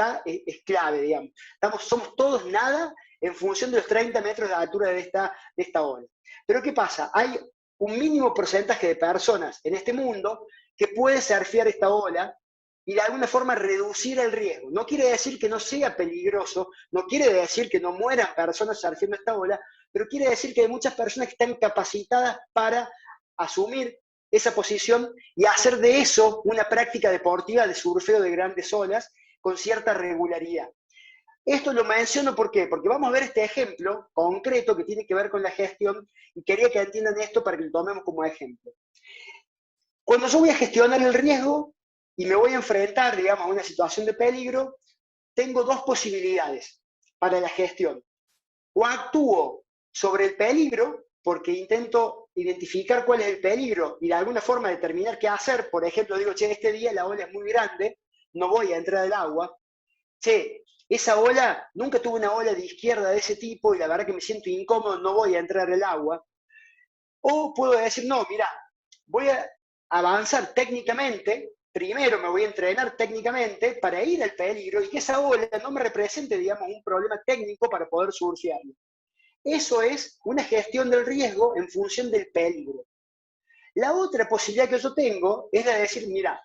clave, digamos. Somos todos nada en función de los 30 metros de altura de esta ola. Pero ¿qué pasa? Hay un mínimo porcentaje de personas en este mundo que puede surfear esta ola y de alguna forma reducir el riesgo. No quiere decir que no sea peligroso, no quiere decir que no mueran personas surfeando esta ola, pero quiere decir que hay muchas personas que están capacitadas para asumir esa posición y hacer de eso una práctica deportiva de surfeo de grandes olas con cierta regularidad. Esto lo menciono ¿por qué? Porque vamos a ver este ejemplo concreto que tiene que ver con la gestión y quería que entiendan esto para que lo tomemos como ejemplo. Cuando yo voy a gestionar el riesgo y me voy a enfrentar, digamos, a una situación de peligro, tengo dos posibilidades para la gestión. O actúo sobre el peligro, porque intento identificar cuál es el peligro y de alguna forma determinar qué hacer. Por ejemplo, digo, che, este día la ola es muy grande, no voy a entrar al agua. Che, esa ola, nunca tuve una ola de izquierda de ese tipo y la verdad que me siento incómodo, no voy a entrar al agua. O puedo decir, no, mira, voy a avanzar técnicamente, primero me voy a entrenar técnicamente para ir al peligro y que esa ola no me represente, digamos, un problema técnico para poder surfearlo. Eso es una gestión del riesgo en función del peligro. La otra posibilidad que yo tengo es la de decir, mira,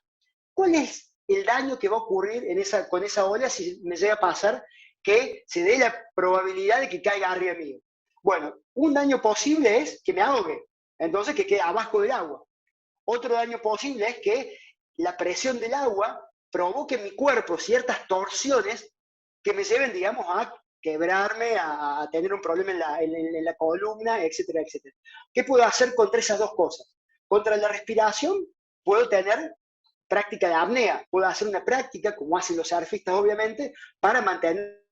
¿cuál es el daño que va a ocurrir con esa ola si me llega a pasar que se dé la probabilidad de que caiga arriba mío? Bueno, un daño posible es que me ahogue, entonces que quede abajo del agua. Otro daño posible es que la presión del agua provoque en mi cuerpo ciertas torsiones que me lleven, digamos, a quebrarme, a tener un problema en la columna, etcétera, etcétera. ¿Qué puedo hacer contra esas dos cosas? Contra la respiración puedo tener práctica de apnea, puedo hacer una práctica, como hacen los surfistas obviamente, para mantener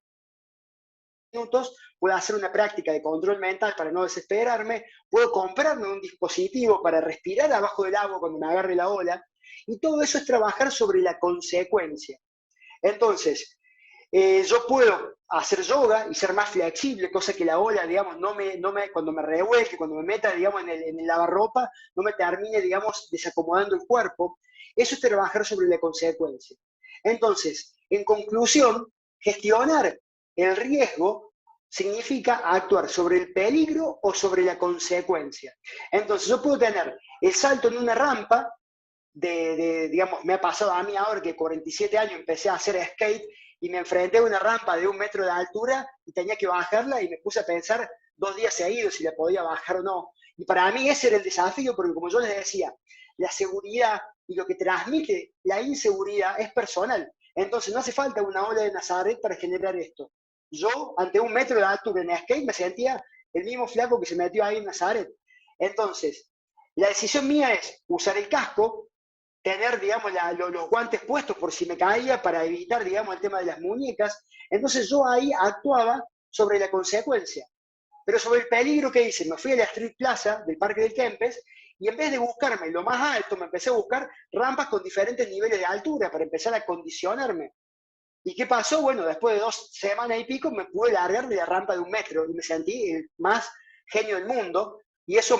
minutos, puedo hacer una práctica de control mental para no desesperarme, puedo comprarme un dispositivo para respirar abajo del agua cuando me agarre la ola, y todo eso es trabajar sobre la consecuencia. Entonces, yo puedo hacer yoga y ser más flexible, cosa que la ola, digamos, cuando me revuelque, cuando me meta, digamos, en el lavarropa, no me termine, digamos, desacomodando el cuerpo. Eso es trabajar sobre la consecuencia. Entonces, en conclusión, gestionar el riesgo significa actuar sobre el peligro o sobre la consecuencia. Entonces, yo puedo tener el salto en una rampa, digamos, me ha pasado a mí ahora que 47 años empecé a hacer skate y me enfrenté a una rampa de 1 metro de altura y tenía que bajarla y me puse a pensar 2 días seguidos si la podía bajar o no. Y para mí ese era el desafío, porque como yo les decía, la seguridad y lo que transmite la inseguridad es personal. Entonces no hace falta una ola de Nazaret para generar esto. Yo, ante 1 metro de altura en skate, me sentía el mismo flaco que se metió ahí en Nazaret. Entonces, la decisión mía es usar el casco, tener, digamos, los guantes puestos por si me caía para evitar, digamos, el tema de las muñecas. Entonces yo ahí actuaba sobre la consecuencia. Pero sobre el peligro que hice, me fui a la Street Plaza del Parque del Kempes y en vez de buscarme lo más alto, me empecé a buscar rampas con diferentes niveles de altura para empezar a condicionarme. ¿Y qué pasó? Bueno, después de 2 semanas y pico me pude largar de la rampa de 1 metro y me sentí el más genio del mundo. Y eso,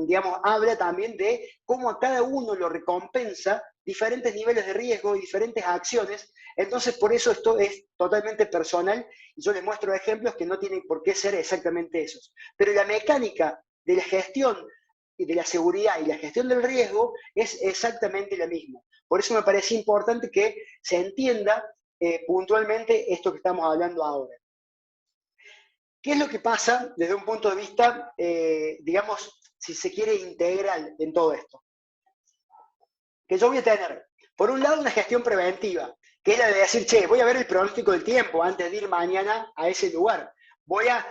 digamos, habla también de cómo a cada uno lo recompensa diferentes niveles de riesgo y diferentes acciones. Entonces, por eso esto es totalmente personal y yo les muestro ejemplos que no tienen por qué ser exactamente esos. Pero la mecánica de la gestión y de la seguridad y la gestión del riesgo es exactamente la misma. Por eso me parece importante que se entienda puntualmente esto que estamos hablando ahora. ¿Qué es lo que pasa desde un punto de vista, digamos, si se quiere, integral en todo esto? Que yo voy a tener, por un lado, una gestión preventiva, que es la de decir, che, voy a ver el pronóstico del tiempo antes de ir mañana a ese lugar. Voy a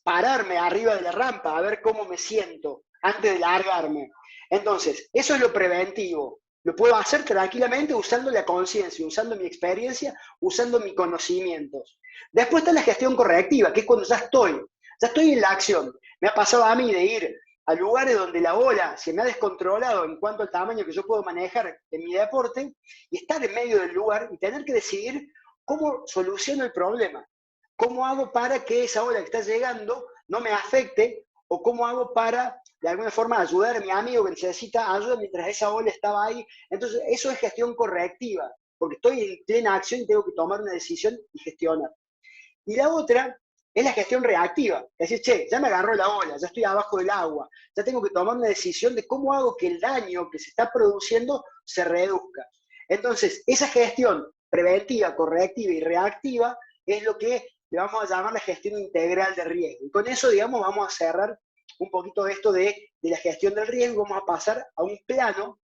pararme arriba de la rampa a ver cómo me siento antes de largarme. Entonces, eso es lo preventivo. Lo puedo hacer tranquilamente usando la conciencia, usando mi experiencia, usando mis conocimientos. Después está la gestión correctiva, que es cuando ya estoy en la acción. Me ha pasado a mí de ir a lugares donde la ola se me ha descontrolado en cuanto al tamaño que yo puedo manejar en mi deporte y estar en medio del lugar y tener que decidir cómo soluciono el problema. ¿Cómo hago para que esa ola que está llegando no me afecte? ¿O cómo hago para, de alguna forma, ayudar a mi amigo que necesita ayuda mientras esa ola estaba ahí? Entonces, eso es gestión correctiva, porque estoy en plena acción y tengo que tomar una decisión y gestionar. Y la otra es la gestión reactiva. Es decir, che, ya me agarró la ola, ya estoy abajo del agua, ya tengo que tomar una decisión de cómo hago que el daño que se está produciendo se reduzca. Entonces, esa gestión preventiva, correctiva y reactiva es lo que le vamos a llamar la gestión integral de riesgo. Y con eso, digamos, vamos a cerrar un poquito esto de la gestión del riesgo, vamos a pasar a un plano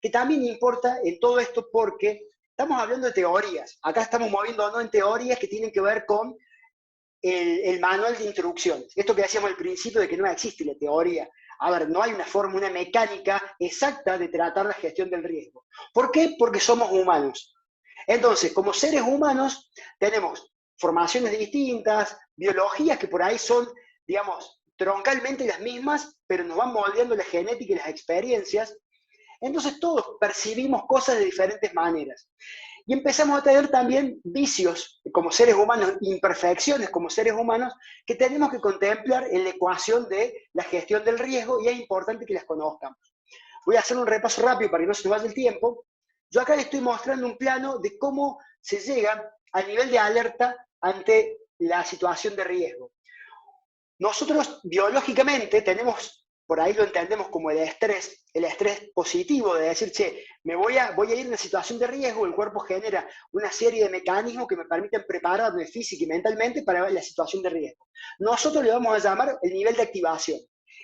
que también importa en todo esto porque estamos hablando de teorías. Acá estamos moviéndonos en teorías que tienen que ver con el manual de instrucciones. Esto que decíamos al principio de que no existe la teoría. A ver, no hay una forma, una mecánica exacta de tratar la gestión del riesgo. ¿Por qué? Porque somos humanos. Entonces, como seres humanos, tenemos formaciones distintas, biologías que por ahí son, digamos, troncalmente las mismas, pero nos van moldeando la genética y las experiencias. Entonces todos percibimos cosas de diferentes maneras. Y empezamos a tener también vicios como seres humanos, imperfecciones como seres humanos, que tenemos que contemplar en la ecuación de la gestión del riesgo y es importante que las conozcamos. Voy a hacer un repaso rápido para que no se nos vaya el tiempo. Yo acá les estoy mostrando un plano de cómo se llega al nivel de alerta ante la situación de riesgo. Nosotros biológicamente tenemos, por ahí lo entendemos como el estrés positivo de decir, che, voy a ir en una situación de riesgo, el cuerpo genera una serie de mecanismos que me permiten prepararme física y mentalmente para la situación de riesgo. Nosotros le vamos a llamar el nivel de activación.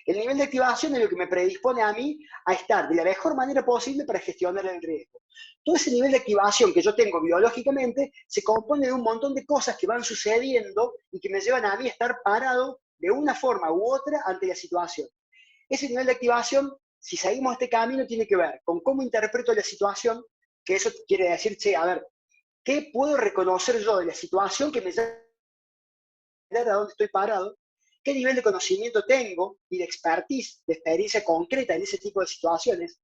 El nivel de activación es lo que me predispone a mí a estar de la mejor manera posible para gestionar el riesgo. Todo ese nivel de activación que yo tengo biológicamente se compone de un montón de cosas que van sucediendo y que me llevan a mí a estar parado de una forma u otra ante la situación. Ese nivel de activación, si seguimos este camino, tiene que ver con cómo interpreto la situación, que eso quiere decir, che, a ver, ¿qué puedo reconocer yo de la situación que me lleva a dónde estoy parado? ¿Qué nivel de conocimiento tengo y de expertise, de experiencia concreta en ese tipo de situaciones?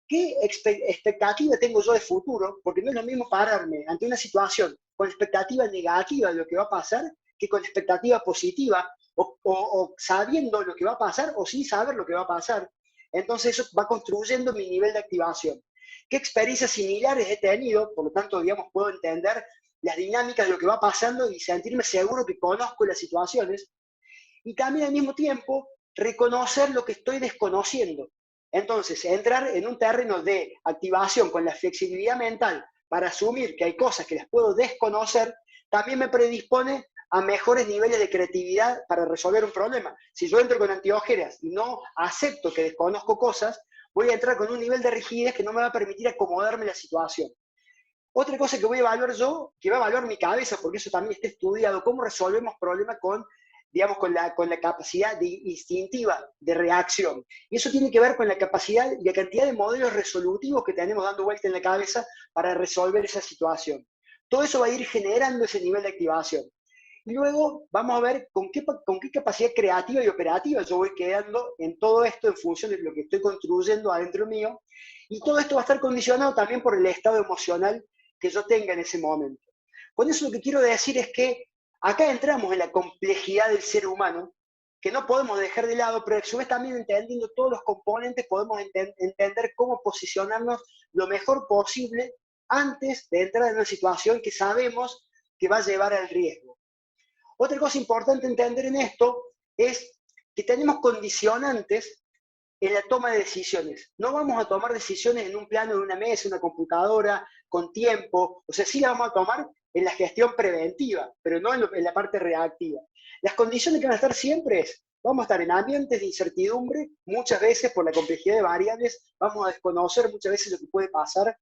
¿Qué expectativa tengo yo de futuro? Porque no es lo mismo pararme ante una situación con expectativa negativa de lo que va a pasar que con expectativa positiva o sabiendo lo que va a pasar o sin saber lo que va a pasar. Entonces eso va construyendo mi nivel de activación. ¿Qué experiencias similares he tenido? Por lo tanto, digamos, puedo entender las dinámicas de lo que va pasando y sentirme seguro que conozco las situaciones. Y también al mismo tiempo reconocer lo que estoy desconociendo. Entonces, entrar en un terreno de activación con la flexibilidad mental para asumir que hay cosas que las puedo desconocer, también me predispone a mejores niveles de creatividad para resolver un problema. Si yo entro con antiógenas y no acepto que desconozco cosas, voy a entrar con un nivel de rigidez que no me va a permitir acomodarme a la situación. Otra cosa que voy a evaluar yo, que va a evaluar mi cabeza, porque eso también está estudiado, cómo resolvemos problemas con, digamos, con la capacidad instintiva de reacción. Y eso tiene que ver con la capacidad y la cantidad de modelos resolutivos que tenemos dando vuelta en la cabeza para resolver esa situación. Todo eso va a ir generando ese nivel de activación. Y luego vamos a ver con qué capacidad creativa y operativa yo voy quedando en todo esto en función de lo que estoy construyendo adentro mío. Y todo esto va a estar condicionado también por el estado emocional que yo tenga en ese momento. Con eso lo que quiero decir es que acá entramos en la complejidad del ser humano, que no podemos dejar de lado, pero a su vez también entendiendo todos los componentes podemos entender cómo posicionarnos lo mejor posible antes de entrar en una situación que sabemos que va a llevar al riesgo. Otra cosa importante entender en esto es que tenemos condicionantes en la toma de decisiones. No vamos a tomar decisiones en un plano de una mesa, una computadora, con tiempo. O sea, sí la vamos a tomar en la gestión preventiva, pero no en la parte reactiva. Las condiciones que van a estar siempre es, vamos a estar en ambientes de incertidumbre, muchas veces por la complejidad de variables, vamos a desconocer muchas veces lo que puede pasar,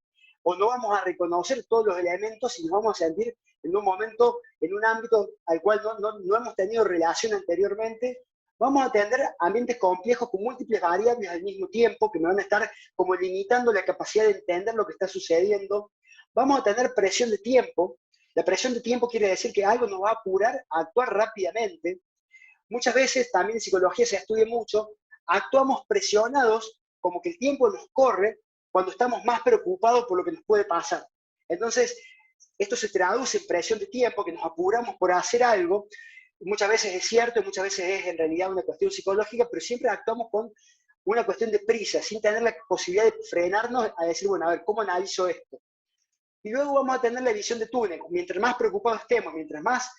o no vamos a reconocer todos los elementos y nos vamos a sentir en un momento, en un ámbito al cual no hemos tenido relación anteriormente. Vamos a tener ambientes complejos con múltiples variables al mismo tiempo que me van a estar como limitando la capacidad de entender lo que está sucediendo. Vamos a tener presión de tiempo. La presión de tiempo quiere decir que algo nos va a apurar a actuar rápidamente. Muchas veces, también en psicología se estudia mucho, actuamos presionados, como que el tiempo nos corre cuando estamos más preocupados por lo que nos puede pasar. Entonces, esto se traduce en presión de tiempo, que nos apuramos por hacer algo. Muchas veces es cierto, muchas veces es en realidad una cuestión psicológica, pero siempre actuamos con una cuestión de prisa, sin tener la posibilidad de frenarnos a decir, bueno, a ver, ¿cómo analizo esto? Y luego vamos a tener la visión de túnel. Mientras más preocupados estemos, mientras más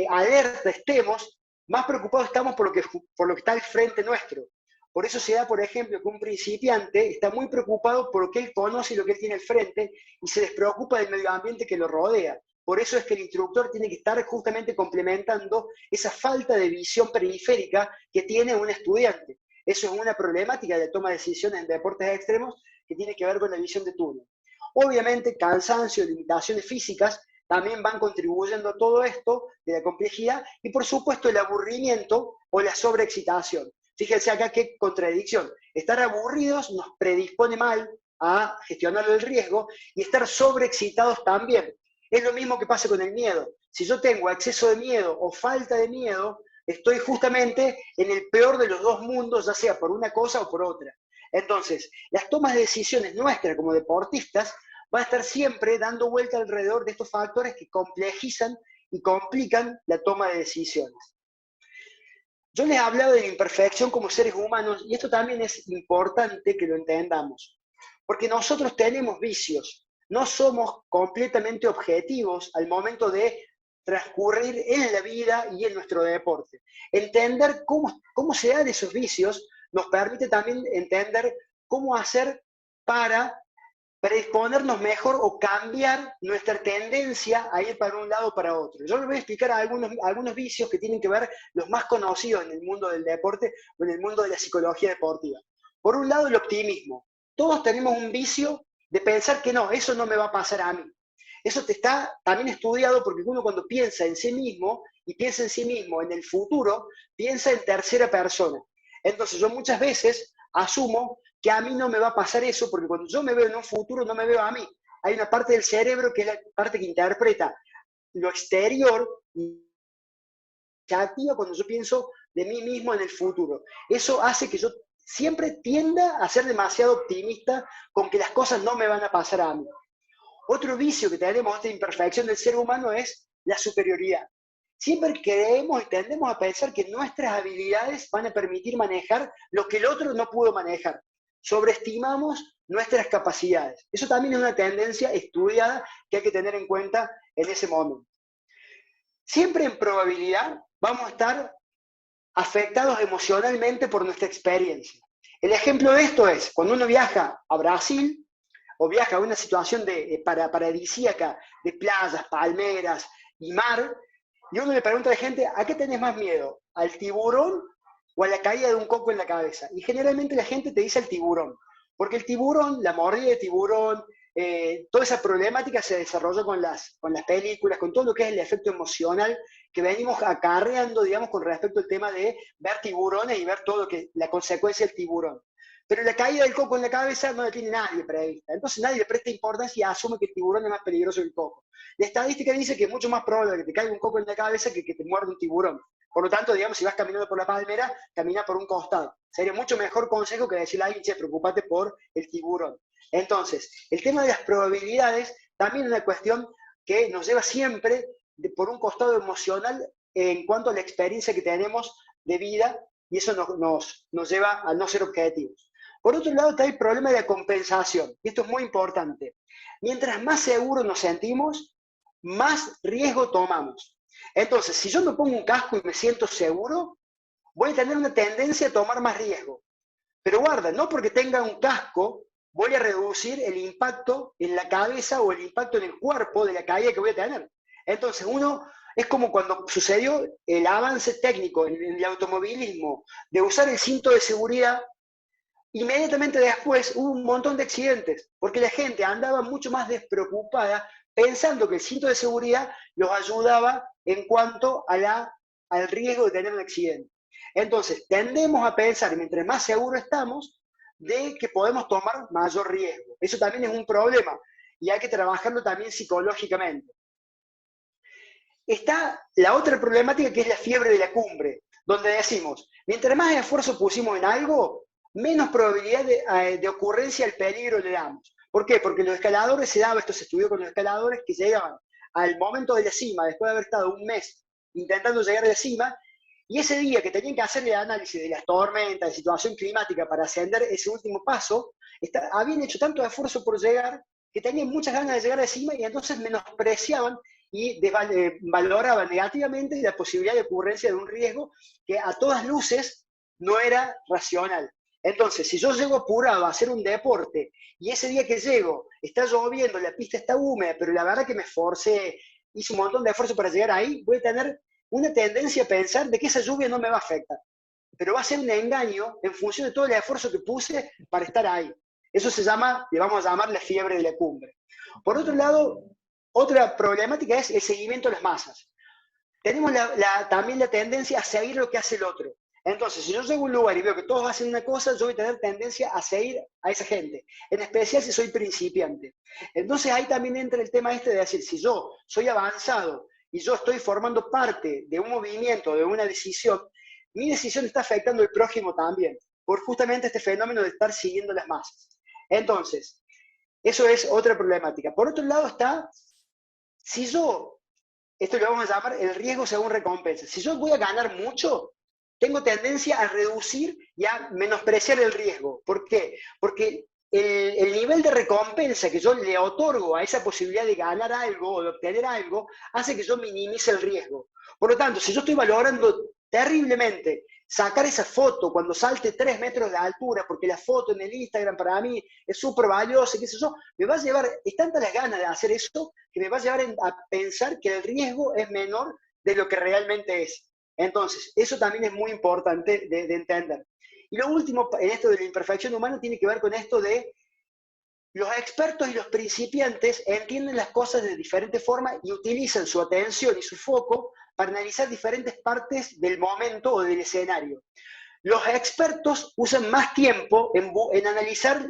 alerta estemos, más preocupados estamos por lo que está al frente nuestro. Por eso se da, por ejemplo, que un principiante está muy preocupado por lo que él conoce y lo que él tiene al frente y se despreocupa del medio ambiente que lo rodea. Por eso es que el instructor tiene que estar justamente complementando esa falta de visión periférica que tiene un estudiante. Eso es una problemática de toma de decisiones en deportes extremos que tiene que ver con la visión de túnel. Obviamente, cansancio, limitaciones físicas también van contribuyendo a todo esto de la complejidad y, por supuesto, el aburrimiento o la sobreexcitación. Fíjense acá qué contradicción. Estar aburridos nos predispone mal a gestionar el riesgo y estar sobreexcitados también. Es lo mismo que pasa con el miedo. Si yo tengo exceso de miedo o falta de miedo, estoy justamente en el peor de los dos mundos, ya sea por una cosa o por otra. Entonces, las tomas de decisiones nuestras como deportistas van a estar siempre dando vuelta alrededor de estos factores que complejizan y complican la toma de decisiones. Yo les he hablado de la imperfección como seres humanos y esto también es importante que lo entendamos, porque nosotros tenemos vicios, no somos completamente objetivos al momento de transcurrir en la vida y en nuestro deporte. Entender cómo se dan esos vicios nos permite también entender cómo hacer para predisponernos mejor o cambiar nuestra tendencia a ir para un lado o para otro. Yo les voy a explicar algunos vicios que tienen que ver, los más conocidos en el mundo del deporte o en el mundo de la psicología deportiva. Por un lado, el optimismo. Todos tenemos un vicio de pensar que no, eso no me va a pasar a mí. Eso está también estudiado porque uno cuando piensa en sí mismo y piensa en sí mismo en el futuro, piensa en tercera persona. Entonces yo muchas veces asumo que a mí no me va a pasar eso, porque cuando yo me veo en un futuro no me veo a mí. Hay una parte del cerebro que es la parte que interpreta lo exterior y se activa cuando yo pienso de mí mismo en el futuro. Eso hace que yo siempre tienda a ser demasiado optimista con que las cosas no me van a pasar a mí. Otro vicio que tenemos, esta imperfección del ser humano, es la superioridad. Siempre creemos y tendemos a pensar que nuestras habilidades van a permitir manejar lo que el otro no pudo manejar. Sobreestimamos nuestras capacidades. Eso también es una tendencia estudiada que hay que tener en cuenta en ese momento. Siempre en probabilidad vamos a estar afectados emocionalmente por nuestra experiencia. El ejemplo de esto es cuando uno viaja a Brasil o viaja a una situación paradisíaca de playas, palmeras y mar, y uno le pregunta a la gente, ¿a qué tenés más miedo? ¿Al tiburón o a la caída de un coco en la cabeza? Y generalmente la gente te dice el tiburón, porque el tiburón, la mordida de tiburón, toda esa problemática se desarrolló con las películas, con todo lo que es el efecto emocional que venimos acarreando, digamos, con respecto al tema de ver tiburones y ver todo lo que la consecuencia del tiburón. Pero la caída del coco en la cabeza no la tiene nadie prevista. Entonces nadie le presta importancia y asume que el tiburón es más peligroso que el coco. La estadística dice que es mucho más probable que te caiga un coco en la cabeza que te muerda un tiburón. Por lo tanto, digamos, si vas caminando por la palmera, camina por un costado. Sería mucho mejor consejo que decirle a alguien, che, preocupate por el tiburón. Entonces, el tema de las probabilidades también es una cuestión que nos lleva siempre por un costado emocional en cuanto a la experiencia que tenemos de vida, y eso nos lleva a no ser objetivos. Por otro lado está el problema de la compensación, y esto es muy importante. Mientras más seguros nos sentimos, más riesgo tomamos. Entonces, si yo me pongo un casco y me siento seguro, voy a tener una tendencia a tomar más riesgo. Pero guarda, no porque tenga un casco voy a reducir el impacto en la cabeza o el impacto en el cuerpo de la caída que voy a tener. Entonces, es como cuando sucedió el avance técnico en el automovilismo, de usar el cinto de seguridad, inmediatamente después hubo un montón de accidentes, porque la gente andaba mucho más despreocupada pensando que el cinto de seguridad los ayudaba en cuanto al riesgo de tener un accidente. Entonces, tendemos a pensar, mientras más seguros estamos, de que podemos tomar mayor riesgo. Eso también es un problema y hay que trabajarlo también psicológicamente. Está la otra problemática, que es la fiebre de la cumbre, donde decimos, mientras más esfuerzo pusimos en algo, menos probabilidad de ocurrencia al peligro le damos. ¿Por qué? Porque los escaladores, esto se estudió con los escaladores que llegaban al momento de la cima, después de haber estado un mes intentando llegar a la cima, y ese día que tenían que hacer el análisis de las tormentas, de situación climática para ascender ese último paso, habían hecho tanto esfuerzo por llegar que tenían muchas ganas de llegar a la cima y entonces menospreciaban y valoraban negativamente la posibilidad de ocurrencia de un riesgo que a todas luces no era racional. Entonces, si yo llego apurado a hacer un deporte y ese día que llego está lloviendo, la pista está húmeda, pero la verdad que me esforcé, hice un montón de esfuerzo para llegar ahí, voy a tener una tendencia a pensar de que esa lluvia no me va a afectar. Pero va a ser un engaño en función de todo el esfuerzo que puse para estar ahí. Eso le vamos a llamar la fiebre de la cumbre. Por otro lado, otra problemática es el seguimiento de las masas. Tenemos también la tendencia a seguir lo que hace el otro. Entonces, si yo llego a un lugar y veo que todos hacen una cosa, yo voy a tener tendencia a seguir a esa gente, en especial si soy principiante. Entonces ahí también entra el tema de decir, si yo soy avanzado y yo estoy formando parte de un movimiento, de una decisión, mi decisión está afectando al prójimo también, por justamente este fenómeno de estar siguiendo las masas. Entonces, eso es otra problemática. Por otro lado está, si yo, esto lo vamos a llamar el riesgo según recompensa, si yo voy a ganar mucho, tengo tendencia a reducir y a menospreciar el riesgo. ¿Por qué? Porque el nivel de recompensa que yo le otorgo a esa posibilidad de ganar algo o de obtener algo hace que yo minimice el riesgo. Por lo tanto, si yo estoy valorando terriblemente sacar esa foto cuando salte 3 metros de altura, porque la foto en el Instagram para mí es súper valiosa, qué sé yo, me va a llevar, es tantas las ganas de hacer eso, que me va a llevar a pensar que el riesgo es menor de lo que realmente es. Entonces, eso también es muy importante de entender. Y lo último, en esto de la imperfección humana, tiene que ver con esto de los expertos y los principiantes entienden las cosas de diferente forma y utilizan su atención y su foco para analizar diferentes partes del momento o del escenario. Los expertos usan más tiempo en analizar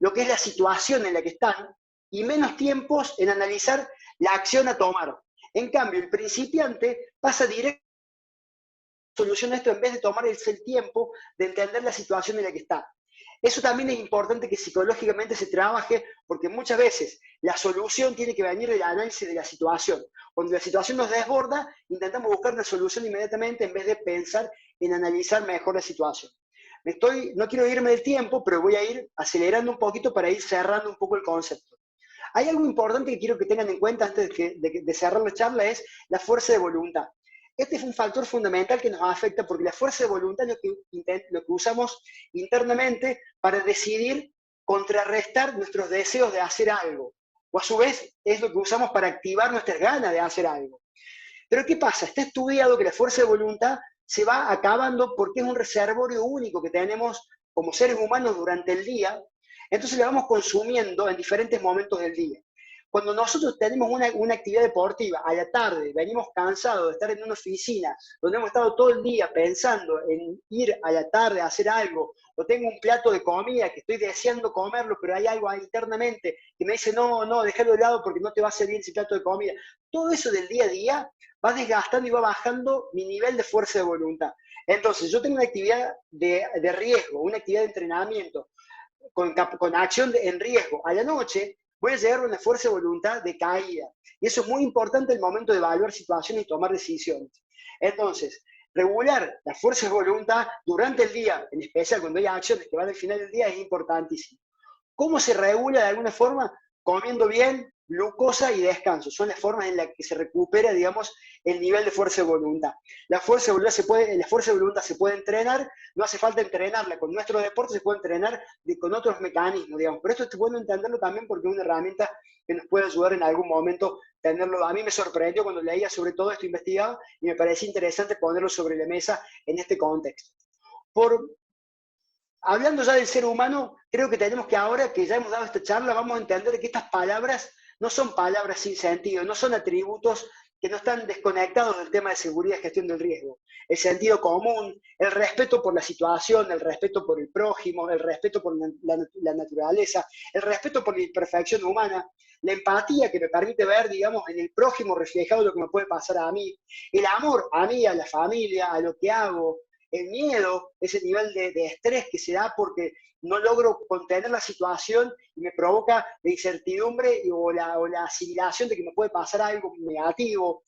lo que es la situación en la que están y menos tiempo en analizar la acción a tomar. En cambio, el principiante pasa directo a solucionar esto en vez de tomar el tiempo de entender la situación en la que está. Eso también es importante que psicológicamente se trabaje, porque muchas veces la solución tiene que venir del análisis de la situación. Cuando la situación nos desborda, intentamos buscar una solución inmediatamente en vez de pensar en analizar mejor la situación. No quiero irme del tiempo, pero voy a ir acelerando un poquito para ir cerrando un poco el concepto. Hay algo importante que quiero que tengan en cuenta antes de cerrar la charla, es la fuerza de voluntad. Este es un factor fundamental que nos afecta porque la fuerza de voluntad es lo que usamos internamente para decidir contrarrestar nuestros deseos de hacer algo. O a su vez es lo que usamos para activar nuestras ganas de hacer algo. Pero ¿qué pasa? Está estudiado que la fuerza de voluntad se va acabando porque es un reservorio único que tenemos como seres humanos durante el día, entonces la vamos consumiendo en diferentes momentos del día. Cuando nosotros tenemos una actividad deportiva a la tarde, venimos cansados de estar en una oficina, donde hemos estado todo el día pensando en ir a la tarde a hacer algo, o tengo un plato de comida que estoy deseando comerlo, pero hay algo internamente que me dice, no, déjalo de lado porque no te va a hacer bien ese plato de comida. Todo eso del día a día va desgastando y va bajando mi nivel de fuerza de voluntad. Entonces, yo tengo una actividad de riesgo, una actividad de entrenamiento, con acción en riesgo a la noche, voy a llegar a una fuerza de voluntad decaída. Y eso es muy importante en el momento de evaluar situaciones y tomar decisiones. Entonces, regular la fuerza de voluntad durante el día, en especial cuando hay acciones que van al final del día, es importantísimo. ¿Cómo se regula de alguna forma? Comiendo bien, glucosa y descanso. Son las formas en las que se recupera, digamos, el nivel de fuerza de voluntad. La fuerza de voluntad se puede entrenar, no hace falta entrenarla con nuestro deporte, se puede entrenar con otros mecanismos, digamos. Pero esto es bueno entenderlo también porque es una herramienta que nos puede ayudar en algún momento tenerlo. A mí me sorprendió cuando leía sobre todo esto investigado y me parecía interesante ponerlo sobre la mesa en este contexto. Hablando ya del ser humano, creo que tenemos que ahora que ya hemos dado esta charla, vamos a entender que estas palabras no son palabras sin sentido, no son atributos que no están desconectados del tema de seguridad y gestión del riesgo. El sentido común, el respeto por la situación, el respeto por el prójimo, el respeto por la naturaleza, el respeto por la imperfección humana, la empatía que me permite ver, digamos, en el prójimo reflejado lo que me puede pasar a mí, el amor a mí, a la familia, a lo que hago, el miedo, ese nivel de estrés que se da porque no logro contener la situación y me provoca la incertidumbre o la asimilación de que me puede pasar algo negativo.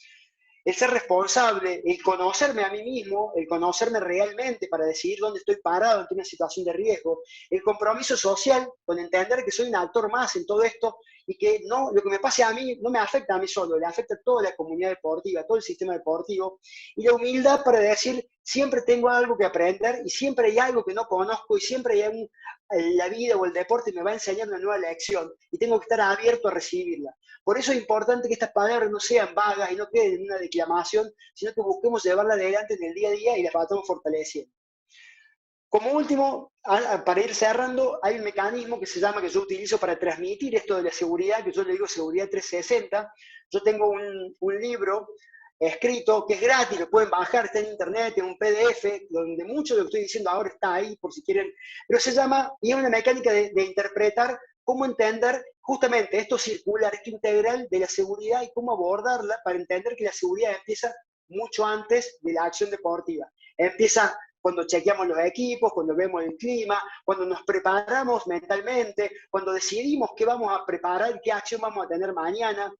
El ser responsable, el conocerme a mí mismo, el conocerme realmente para decidir dónde estoy parado ante una situación de riesgo, el compromiso social con entender que soy un actor más en todo esto y que no, lo que me pase a mí no me afecta a mí solo, le afecta a toda la comunidad deportiva, a todo el sistema deportivo, y la humildad para decir, siempre tengo algo que aprender y siempre hay algo que no conozco y siempre hay la vida o el deporte me va a enseñar una nueva lección y tengo que estar abierto a recibirla. Por eso es importante que estas palabras no sean vagas y no queden en una declamación, sino que busquemos llevarlas adelante en el día a día y las vayamos fortaleciendo. Como último, para ir cerrando, hay un mecanismo que se llama, que yo utilizo para transmitir esto de la seguridad, que yo le digo seguridad 360. Yo tengo un libro escrito que es gratis, lo pueden bajar, está en internet, en un PDF, donde mucho de lo que estoy diciendo ahora está ahí, por si quieren, pero se llama, y es una mecánica de interpretar cómo entender justamente esto circular, esto integral de la seguridad y cómo abordarla para entender que la seguridad empieza mucho antes de la acción deportiva. Empieza cuando chequeamos los equipos, cuando vemos el clima, cuando nos preparamos mentalmente, cuando decidimos qué vamos a preparar, qué acción vamos a tener mañana.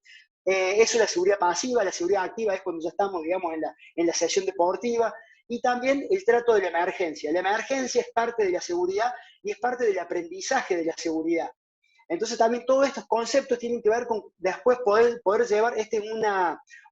Eso es la seguridad pasiva. La seguridad activa es cuando ya estamos, digamos, en la sesión deportiva. Y también el trato de la emergencia. La emergencia es parte de la seguridad y es parte del aprendizaje de la seguridad. Entonces también todos estos conceptos tienen que ver con después poder llevar,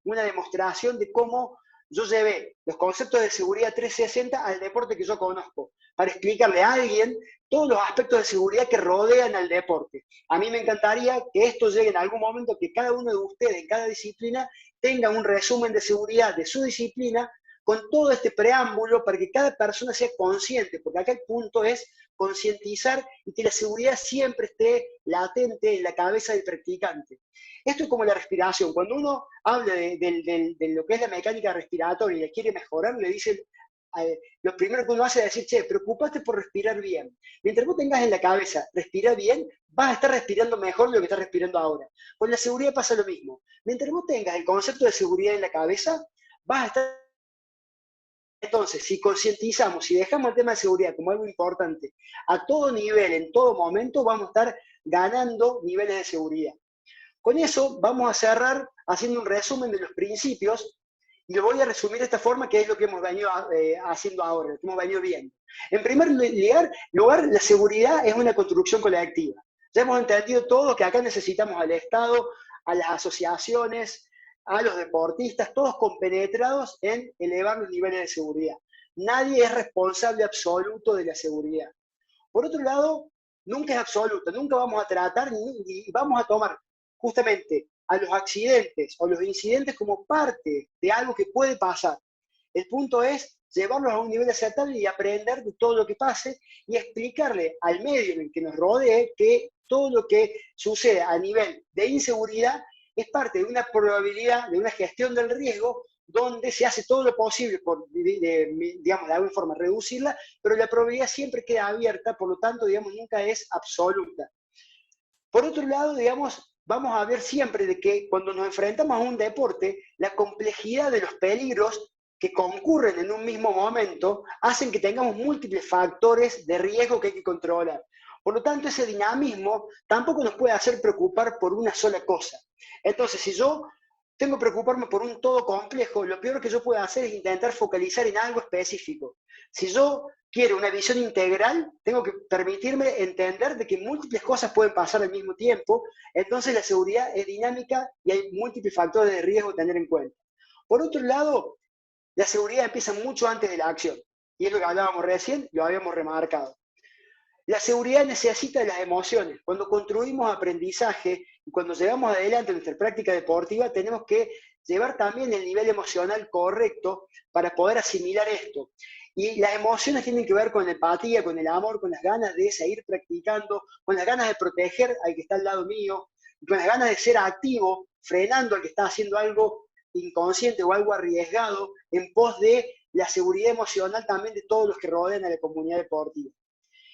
una demostración de cómo yo llevé los conceptos de seguridad 360 al deporte que yo conozco, para explicarle a alguien todos los aspectos de seguridad que rodean al deporte. A mí me encantaría que esto llegue en algún momento, que cada uno de ustedes en cada disciplina tenga un resumen de seguridad de su disciplina con todo este preámbulo para que cada persona sea consciente, porque acá el punto es concientizar y que la seguridad siempre esté latente en la cabeza del practicante. Esto es como la respiración. Cuando uno habla de lo que es la mecánica respiratoria y la quiere mejorar, le dicen, lo primero que uno hace es decir, che, preocupate por respirar bien. Mientras vos tengas en la cabeza, respira bien, vas a estar respirando mejor de lo que estás respirando ahora. Con la seguridad pasa lo mismo. Mientras vos tengas el concepto de seguridad en la cabeza, vas a estar. Entonces, si concientizamos, si dejamos el tema de seguridad como algo importante, a todo nivel, en todo momento, vamos a estar ganando niveles de seguridad. Con eso vamos a cerrar haciendo un resumen de los principios y lo voy a resumir de esta forma, que es lo que hemos venido haciendo ahora, lo que hemos venido viendo. En primer lugar, la seguridad es una construcción colectiva. Ya hemos entendido todos que acá necesitamos al Estado, a las asociaciones, a los deportistas, todos compenetrados en elevar los niveles de seguridad. Nadie es responsable absoluto de la seguridad. Por otro lado, nunca es absoluta, nunca vamos a tratar ni vamos a tomar justamente a los accidentes o los incidentes como parte de algo que puede pasar. El punto es llevarlos a un nivel aceptable y aprender de todo lo que pase y explicarle al medio en el que nos rodee que todo lo que sucede a nivel de inseguridad es parte de una probabilidad, de una gestión del riesgo, donde se hace todo lo posible por, digamos, de alguna forma reducirla, pero la probabilidad siempre queda abierta, por lo tanto, digamos, nunca es absoluta. Por otro lado, digamos, vamos a ver siempre de que cuando nos enfrentamos a un deporte, la complejidad de los peligros que concurren en un mismo momento hacen que tengamos múltiples factores de riesgo que hay que controlar. Por lo tanto, ese dinamismo tampoco nos puede hacer preocupar por una sola cosa. Entonces, si yo tengo que preocuparme por un todo complejo, lo peor que yo puedo hacer es intentar focalizar en algo específico. Si yo quiero una visión integral, tengo que permitirme entender de que múltiples cosas pueden pasar al mismo tiempo, entonces la seguridad es dinámica y hay múltiples factores de riesgo a tener en cuenta. Por otro lado, la seguridad empieza mucho antes de la acción, y es lo que hablábamos recién, lo habíamos remarcado. La seguridad necesita de las emociones. Cuando construimos aprendizaje y cuando llevamos adelante nuestra práctica deportiva, tenemos que llevar también el nivel emocional correcto para poder asimilar esto. Y las emociones tienen que ver con la empatía, con el amor, con las ganas de seguir practicando, con las ganas de proteger al que está al lado mío, con las ganas de ser activo, frenando al que está haciendo algo inconsciente o algo arriesgado, en pos de la seguridad emocional también de todos los que rodean a la comunidad deportiva.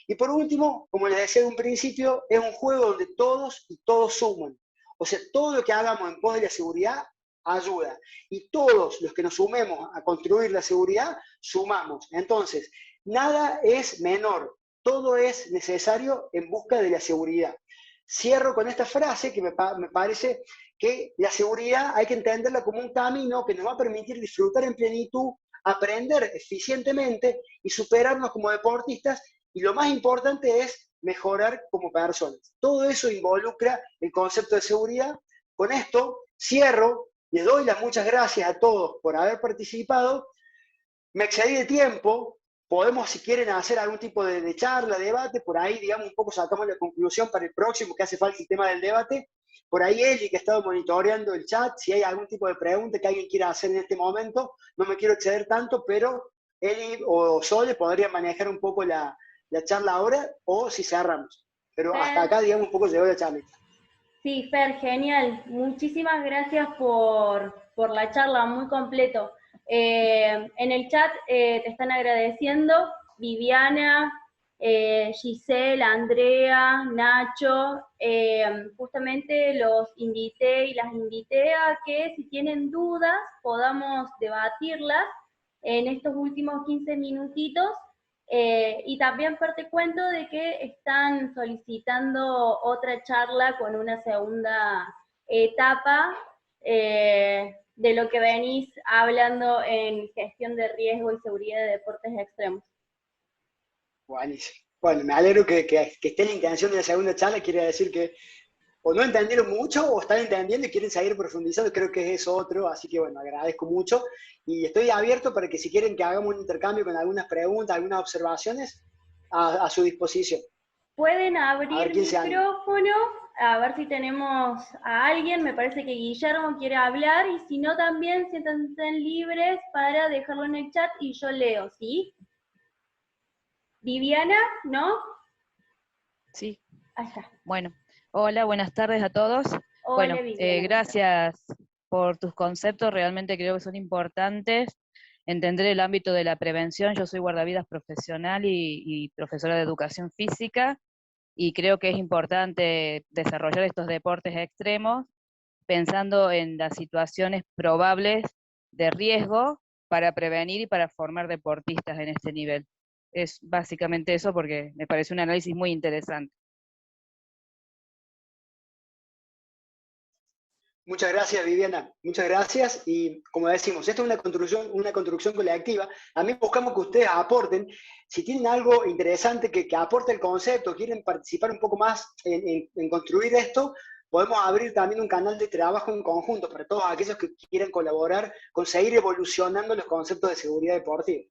Y por último, como les decía en un principio, es un juego donde todos y todos suman. O sea, todo lo que hagamos en pos de la seguridad ayuda. Y todos los que nos sumemos a construir la seguridad, sumamos. Entonces, nada es menor, todo es necesario en busca de la seguridad. Cierro con esta frase que me parece que la seguridad hay que entenderla como un camino que nos va a permitir disfrutar en plenitud, aprender eficientemente y superarnos como deportistas, y lo más importante es mejorar como personas. Todo eso involucra el concepto de seguridad. Con esto cierro, les doy las muchas gracias a todos por haber participado. Me excedí de tiempo, podemos si quieren hacer algún tipo de charla, debate, por ahí digamos un poco sacamos la conclusión para el próximo que hace falta el tema del debate. Por ahí Eli, que ha estado monitoreando el chat, si hay algún tipo de pregunta que alguien quiera hacer en este momento, no me quiero exceder tanto, pero Eli o Sole podrían manejar un poco la charla ahora o si cerramos. Pero hasta Fer, acá, digamos, un poco llegó la charla. sí, Fer, genial. Muchísimas gracias por la charla, muy completo. En el chat te están agradeciendo Viviana, Giselle, Andrea, Nacho. Justamente los invité y las invité a que si tienen dudas podamos debatirlas en estos últimos 15 minutitos. Y también parte cuento de que están solicitando otra charla con una segunda etapa de lo que venís hablando en gestión de riesgo y seguridad de deportes extremos. Buenísimo. Bueno, me alegro que esté la intención de la segunda charla, quiere decir que o no entendieron mucho o están entendiendo y quieren seguir profundizando, creo que es eso otro, así que bueno, agradezco mucho y estoy abierto para que si quieren que hagamos un intercambio con algunas preguntas, algunas observaciones, a su disposición. Pueden A ver abrir quién se anima. micrófono, a ver si tenemos a alguien, me parece que Guillermo quiere hablar, y si no también siéntanse libres para dejarlo en el chat y yo leo, ¿sí? Viviana, ¿no? Sí, Allá. bueno. Hola, buenas tardes a todos. Bueno, Hola Viviana. gracias por tus conceptos, realmente creo que son importantes. Entender el ámbito de la prevención, yo soy guardavidas profesional y profesora de educación física, y creo que es importante desarrollar estos deportes extremos pensando en las situaciones probables de riesgo para prevenir y para formar deportistas en este nivel. Es básicamente eso porque me parece un análisis muy interesante. Muchas gracias, Viviana. Muchas gracias. Y como decimos, esto es una construcción colectiva. También buscamos que ustedes aporten. Si tienen algo interesante que aporte el concepto, quieren participar un poco más en construir esto, podemos abrir también un canal de trabajo en conjunto para todos aquellos que quieran colaborar con seguir evolucionando los conceptos de seguridad deportiva.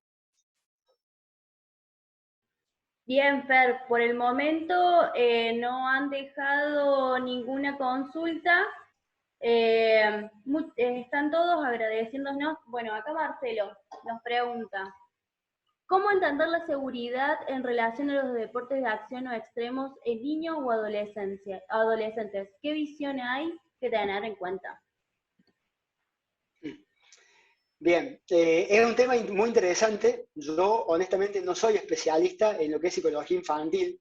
Bien, Fer, por el momento no han dejado ninguna consulta. Están todos agradeciéndonos. Bueno, acá Marcelo nos pregunta, ¿cómo entender la seguridad en relación a los deportes de acción o extremos en niños o adolescentes? ¿Qué visión hay que tener en cuenta? Bien, es un tema muy interesante. Yo honestamente no soy especialista en lo que es psicología infantil.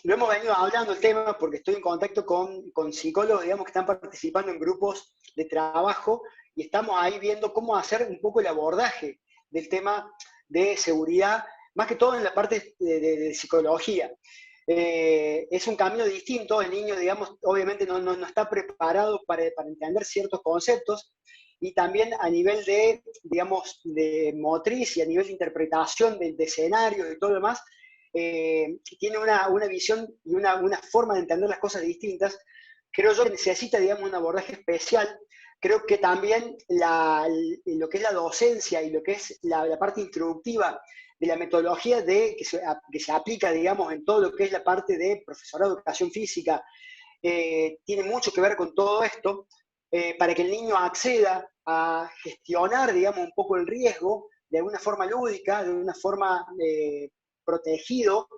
Lo hemos venido hablando el tema porque estoy en contacto con psicólogos, digamos, que están participando en grupos de trabajo y estamos ahí viendo cómo hacer un poco el abordaje del tema de seguridad, más que todo en la parte de psicología. es un camino distinto. El niño, digamos, obviamente no está preparado para entender ciertos conceptos, y también a nivel de, digamos, de motriz y a nivel de interpretación de escenarios y todo lo demás, tiene una visión y una forma de entender las cosas distintas. Creo yo que necesita, digamos, un abordaje especial. Creo que también lo que es la docencia y lo que es la parte introductiva de la metodología que se aplica, digamos, en todo lo que es la parte de profesorado de educación física, tiene mucho que ver con todo esto, para que el niño acceda a gestionar, digamos, un poco el riesgo de alguna forma lúdica, de una forma protegido,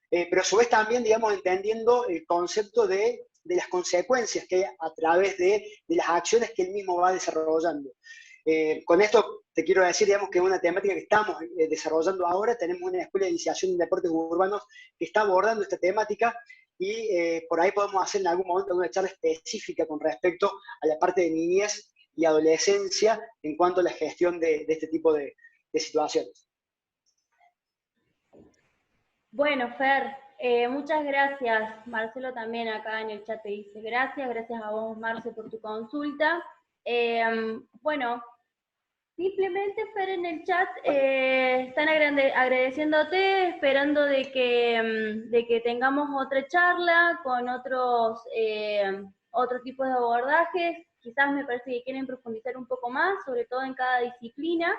pero a su vez también, digamos, entendiendo el concepto de las consecuencias que hay a través de las acciones que él mismo va desarrollando. Con esto te quiero decir, digamos, que es una temática que estamos desarrollando ahora. Tenemos una escuela de iniciación en deportes urbanos que está abordando esta temática, y por ahí podemos hacer en algún momento una charla específica con respecto a la parte de niñez y adolescencia en cuanto a la gestión de este tipo de situaciones. Bueno, Fer, muchas gracias. Marcelo también acá en el chat te dice gracias a vos, Marce, por tu consulta. Bueno, simplemente, Fer, en el chat están agradeciéndote, esperando de que tengamos otra charla con otros tipos de abordajes. Quizás me parece que quieren profundizar un poco más, sobre todo en cada disciplina.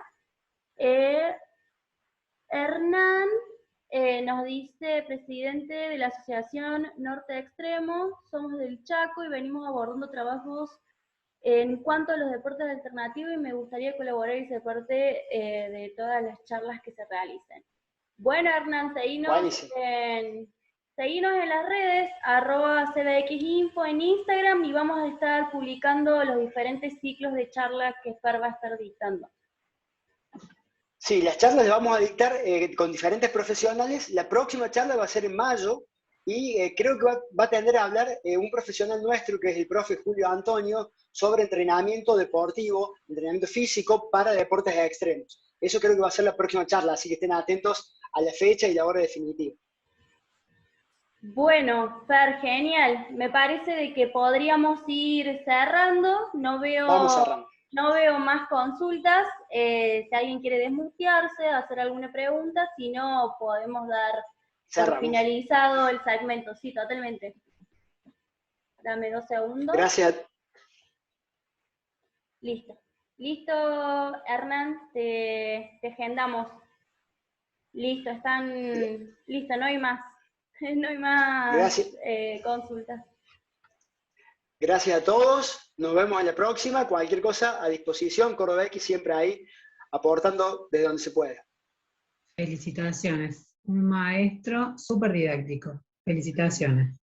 Hernán nos dice: presidente de la Asociación Norte Extremo, somos del Chaco y venimos abordando trabajos en cuanto a los deportes alternativos, y me gustaría colaborar y ser parte de todas las charlas que se realicen. Bueno, Hernán, seguinos en las redes, @cbxinfo en Instagram, y vamos a estar publicando los diferentes ciclos de charlas que Fer va a estar dictando. Sí, las charlas las vamos a dictar con diferentes profesionales. La próxima charla va a ser en mayo, y creo que va a tender a hablar un profesional nuestro, que es el profe Julio Antonio, sobre entrenamiento deportivo, entrenamiento físico para deportes extremos. Eso creo que va a ser la próxima charla, así que estén atentos a la fecha y la hora definitiva. Bueno, Fer, genial. Me parece de que podríamos ir cerrando. Vamos cerrando. No veo más consultas. Si alguien quiere desmutearse, hacer alguna pregunta, si no, podemos dar por finalizado el segmento. Sí, totalmente. Dame 2 segundos. Gracias. Listo. Listo, Hernán, te agendamos. Listo, listo, no hay más. No hay más consultas. Gracias a todos, nos vemos en la próxima. Cualquier cosa a disposición, Córdoba X siempre ahí, aportando desde donde se pueda. Felicitaciones, un maestro súper didáctico. Felicitaciones.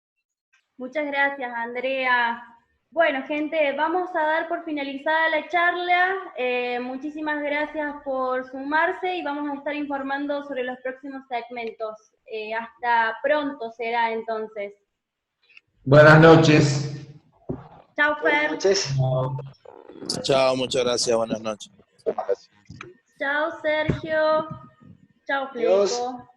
Muchas gracias, Andrea. Bueno, gente, vamos a dar por finalizada la charla. Muchísimas gracias por sumarse, y vamos a estar informando sobre los próximos segmentos. Hasta pronto será entonces. Buenas noches. Chao, Fer. Buenas noches. Chao, muchas gracias, buenas noches. Chao, Sergio. Chao, Fleco.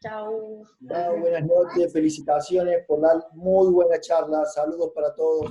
Chao. Buenas noches, felicitaciones por la muy buena charla. Saludos para todos.